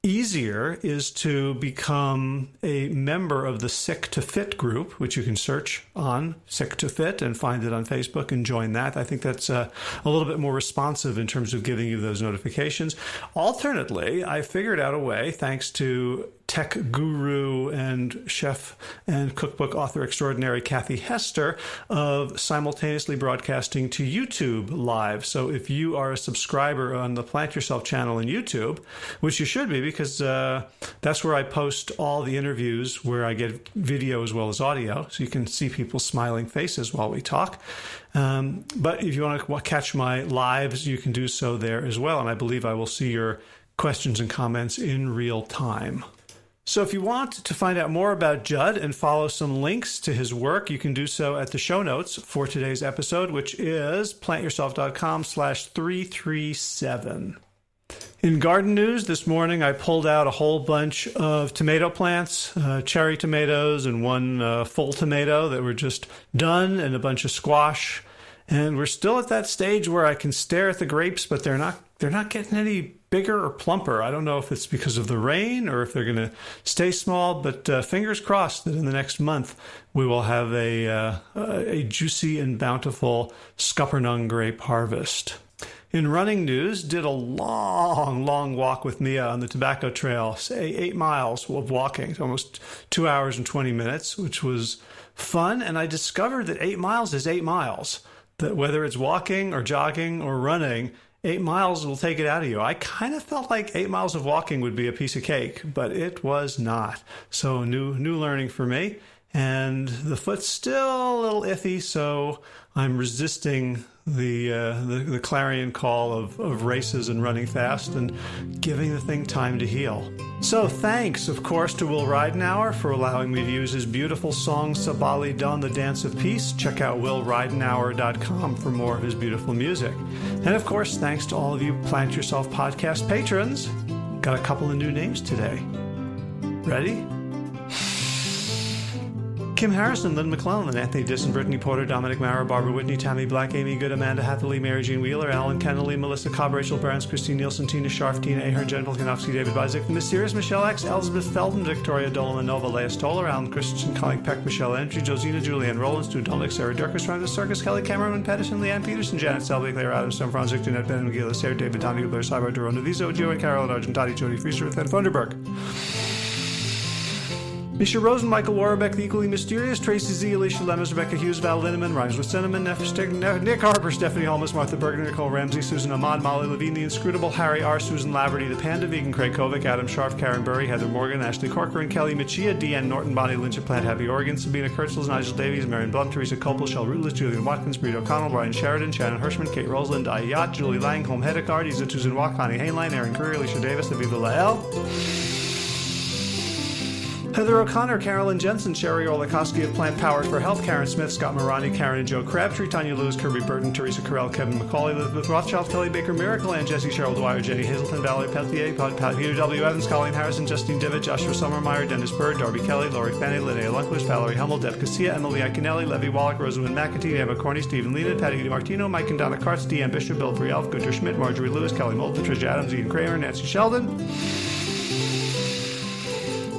Easier is to become a member of the Sick to Fit group, which you can search on Sick to Fit and find it on Facebook and join that. I think that's a little bit more responsive in terms of giving you those notifications. Alternately, I figured out a way, thanks to tech guru and chef and cookbook author extraordinary Kathy Hester, of simultaneously broadcasting to YouTube live. So if you are a subscriber on the Plant Yourself channel in YouTube, which you should be, because that's where I post all the interviews, where I get video as well as audio, so you can see people's smiling faces while we talk. But if you want to catch my lives, you can do so there as well. And I believe I will see your questions and comments in real time. So if you want to find out more about Jud and follow some links to his work, you can do so at the show notes for today's episode, which is plantyourself.com/337. In garden news this morning, I pulled out a whole bunch of tomato plants, cherry tomatoes and one full tomato that were just done, and a bunch of squash. And we're still at that stage where I can stare at the grapes, but they're not getting any bigger or plumper. I don't know if it's because of the rain or if they're going to stay small, but fingers crossed that in the next month we will have a juicy and bountiful Scuppernong grape harvest. In running news, did a long walk with Mia on the tobacco trail, say 8 miles of walking, almost 2 hours and 20 minutes, which was fun. And I discovered that 8 miles is 8 miles, that whether it's walking or jogging or running, 8 miles will take it out of you. I kind of felt like 8 miles of walking would be a piece of cake, but it was not. So new learning for me. And the foot's still a little iffy, so I'm resisting the clarion call of races and running fast and giving the thing time to heal. So thanks, of course, to Will Ridenhour for allowing me to use his beautiful song Sabali Dawn, the Dance of Peace. Check out willridenhour.com for more of his beautiful music. And of course, thanks to all of you Plant Yourself podcast patrons. Got a couple of new names today. Ready? Kim Harrison, Lynn McClellan, Anthony Disson, Brittany Porter, Dominic Mara, Barbara Whitney, Tammy Black, Amy Good, Amanda Hathaway, Mary Jean Wheeler, Alan Kennelly, Melissa Cobb, Rachel Burns, Christine Nielsen, Tina Scharf, Tina Ahern, Jen Volkanovsky, David Bizek, The Mysterious Michelle X, Elizabeth Feldman, Victoria Dolan, Nova, Leah Stoller, Alan Christensen, Colleen Peck, Michelle Entry, Josina, Julianne Rollins, Stu Dominic, Sarah Durkis, Rhonda Circus, Kelly Cameron, Pedersen, Leanne Peterson, Janet Selby, Claire Adams, Tom Franzik, Jeanette Bennett, McGill, Sarah David, Donnie, Blair, Cyber, Durona, Vizo, Joey, Carolyn Argentati, Jody Frieser, Ed Funderburg. Misha Rosen, Michael Warbeck, The Equally Mysterious, Tracy Z, Alicia Lemmers, Rebecca Hughes, Val Linneman, Rhymes with Cinnamon, Nick Harper, Stephanie Holmes, Martha Berger, Nicole Ramsey, Susan Ahmad, Molly Levine, The Inscrutable, Harry R., Susan Laverty, The Panda Vegan, Craig Kovic, Adam Scharf, Karen Burry, Heather Morgan, Ashley Corcoran, Kelly Machia, Deanne Norton, Bonnie Lynch of Plant Happy Oregon, Sabina Kurtzels, Nigel Davies, Marion Blum, Teresa Copel, Shell Rootless, Julian Watkins, Breed O'Connell, Brian Sheridan, Shannon Hirschman, Kate Rosalind, Di Yacht, Julie Lang, Home Hedegard, Isa Susan Walk, Connie Hainline, Aaron Currier, Alicia Davis, Aviva Lael, Heather O'Connor, Carolyn Jensen, Sherry Orlikoski of Plant Powered for Health, Karen Smith, Scott Morani, Karen and Joe Crabtree, Tanya Lewis, Kirby Burton, Teresa Carell, Kevin McCauley, Elizabeth Rothschild, Kelly Baker, Miracle Ann, Jesse, Cheryl Dwyer, Jenny Hazelton, Valerie Peltier, Peter W. Evans, Colleen Harrison, Justine Divitt, Joshua Sommermeyer, Dennis Bird, Darby Kelly, Lori Fanny, Linnea Lundquist, Valerie Hummel, Deb Casilla, Emily Iaconelli, Levy Wallach, Rosamund McAtee, Emma Corney, Stephen Lena, Patty DiMartino, Mike and Donna Kartz, Deanne Bishop, Bill Brielf, Gunter Schmidt, Marjorie Lewis, Kelly Moulton, Patricia Adams, Ian Kramer, Nancy Sheldon,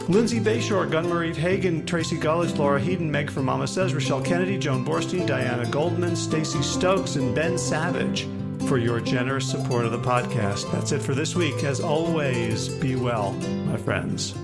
Lindsay Bayshore, Gunmarie Hagen, Tracy Gullidge, Laura Heaton, Meg from Mama Says, Rochelle Kennedy, Joan Borstein, Diana Goldman, Stacy Stokes, and Ben Savage for your generous support of the podcast. That's it for this week. As always, be well, my friends.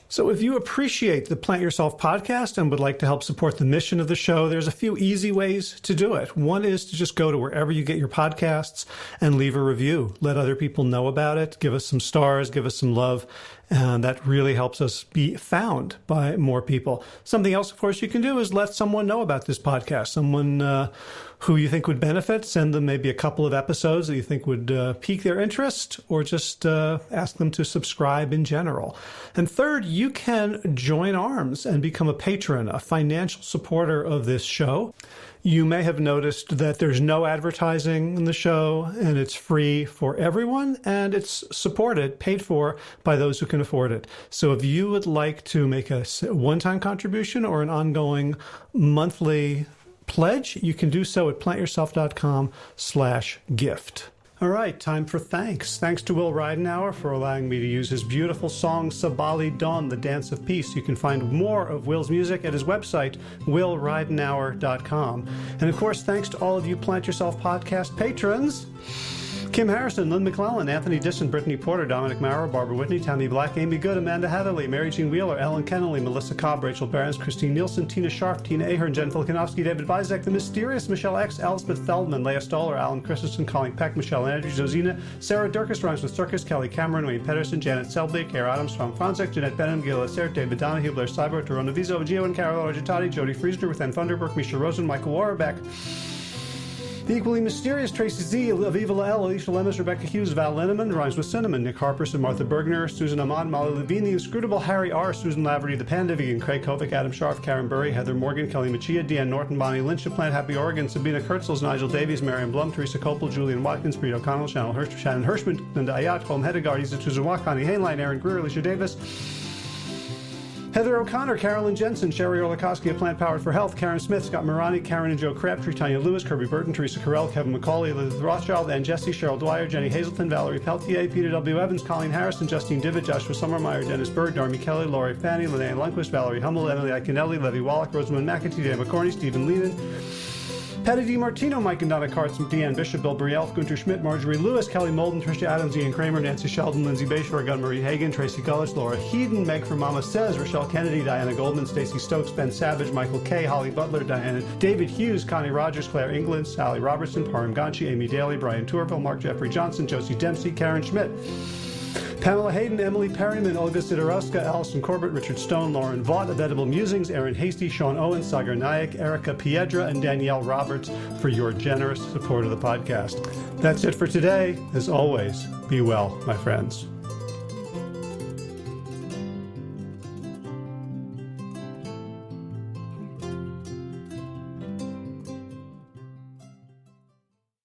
So if you appreciate the Plant Yourself podcast and would like to help support the mission of the show, there's a few easy ways to do it. One is to just go to wherever you get your podcasts and leave a review. Let other people know about it. Give us some stars. Give us some love. And that really helps us be found by more people. Something else, of course, you can do is let someone know about this podcast. Someone who you think would benefit. Send them maybe a couple of episodes that you think would pique their interest, or just ask them to subscribe in general. And third, you can join arms and become a patron, a financial supporter of this show. You may have noticed that there's no advertising in the show, and it's free for everyone, and it's supported, paid for by those who can afford it. So if you would like to make a one-time contribution or an ongoing monthly pledge, you can do so at plantyourself.com/gift. All right, time for thanks. Thanks to Will Ridenhour for allowing me to use his beautiful song, Sabali Dawn, the Dance of Peace. You can find more of Will's music at his website, willridenhour.com. And of course, thanks to all of you Plant Yourself podcast patrons. Kim Harrison, Lynn McClellan, Anthony Disson, Brittany Porter, Dominic Mara, Barbara Whitney, Tammy Black, Amy Good, Amanda Hatherley, Mary Jean Wheeler, Ellen Kennelly, Melissa Cobb, Rachel Behrens, Christine Nielsen, Tina Scharf, Tina Ahern, Jen Volkanovsky, David Bizek, The Mysterious Michelle X, Elspeth Feldman, Leah Stoller, Alan Christensen, Colleen Peck, Michelle Andrews, Josina, Sarah Durkis, Rhymes with Circus, Kelly Cameron, Wayne Pedersen, Janet Selby, Kara Adams, Tom Franzik, Jeanette Benham, Gil Sarah, David Donahue, Blair Cyber, Torona Vizo, Gio and Carol Argentati, Jody Friesner, with Ann Thunderberg, Misha Rosen, Michael Warbeck, The Equally Mysterious, Tracy Z, Aviva Lael, Alicia Lemus, Rebecca Hughes, Val Linneman, Rhymes with Cinnamon, Nick Harper, and Martha Bergner, Susan Ahmad, Molly Levine, The Inscrutable, Harry R., Susan Laverty, The Panda Vegan, Craig Kovic, Adam Scharf, Karen Burry, Heather Morgan, Kelly Machia, Deanne Norton, Bonnie Lynch of Plant Happy Oregon, Sabina Kurtzels, Nigel Davies, Marion Blum, Teresa Copel, Julian Watkins, Breed O'Connell, Shannon Hirschman, Linda Ayat, Home Hedegard, Isa Susan Walk, Connie Hainline, Aaron Greer, Alicia Davis, Heather O'Connor, Carolyn Jensen, Sherry Orlikoski of Plant Powered for Health, Karen Smith, Scott Morani, Karen and Joe Crabtree, Tanya Lewis, Kirby Burton, Teresa Carell, Kevin McCauley, Elizabeth Rothschild, and Jesse, Cheryl Dwyer, Jenny Hazelton, Valerie Peltier, Peter W. Evans, Colleen Harrison, Justine Divitt, Joshua Sommermeyer, Dennis Bird, Darby Kelly, Lori Fanny, Linnea Lundquist, Valerie Hummel, Emily Iaconelli, Levy Wallach, Rosamund McAtee, Dan McCorney, Stephen Lehman, Patty DiMartino, Mike and Donna Kartz, Deanne Bishop, Bill Brielf, Gunter Schmidt, Marjorie Lewis, Kelly Molden, Tricia Adams, Ian Kramer, Nancy Sheldon, Lindsay Bayshore, Gunn-Marie Hagan, Tracy Gullish, Laura Heeden, Meg from Mama Says, Rochelle Kennedy, Diana Goldman, Stacey Stokes, Ben Savage, Michael Kay, Holly Butler, Diana, David Hughes, Connie Rogers, Claire England, Sally Robertson, Param Ganchi, Amy Daly, Brian Tourville, Mark Jeffrey Johnson, Josie Dempsey, Karen Schmidt, Pamela Hayden, Emily Perryman, Olga Sidorowska, Allison Corbett, Richard Stone, Lauren Vaught of Edible Musings, Aaron Hasty, Sean Owen, Sagar Nayak, Erica Piedra, and Danielle Roberts for your generous support of the podcast. That's it for today. As always, be well, my friends.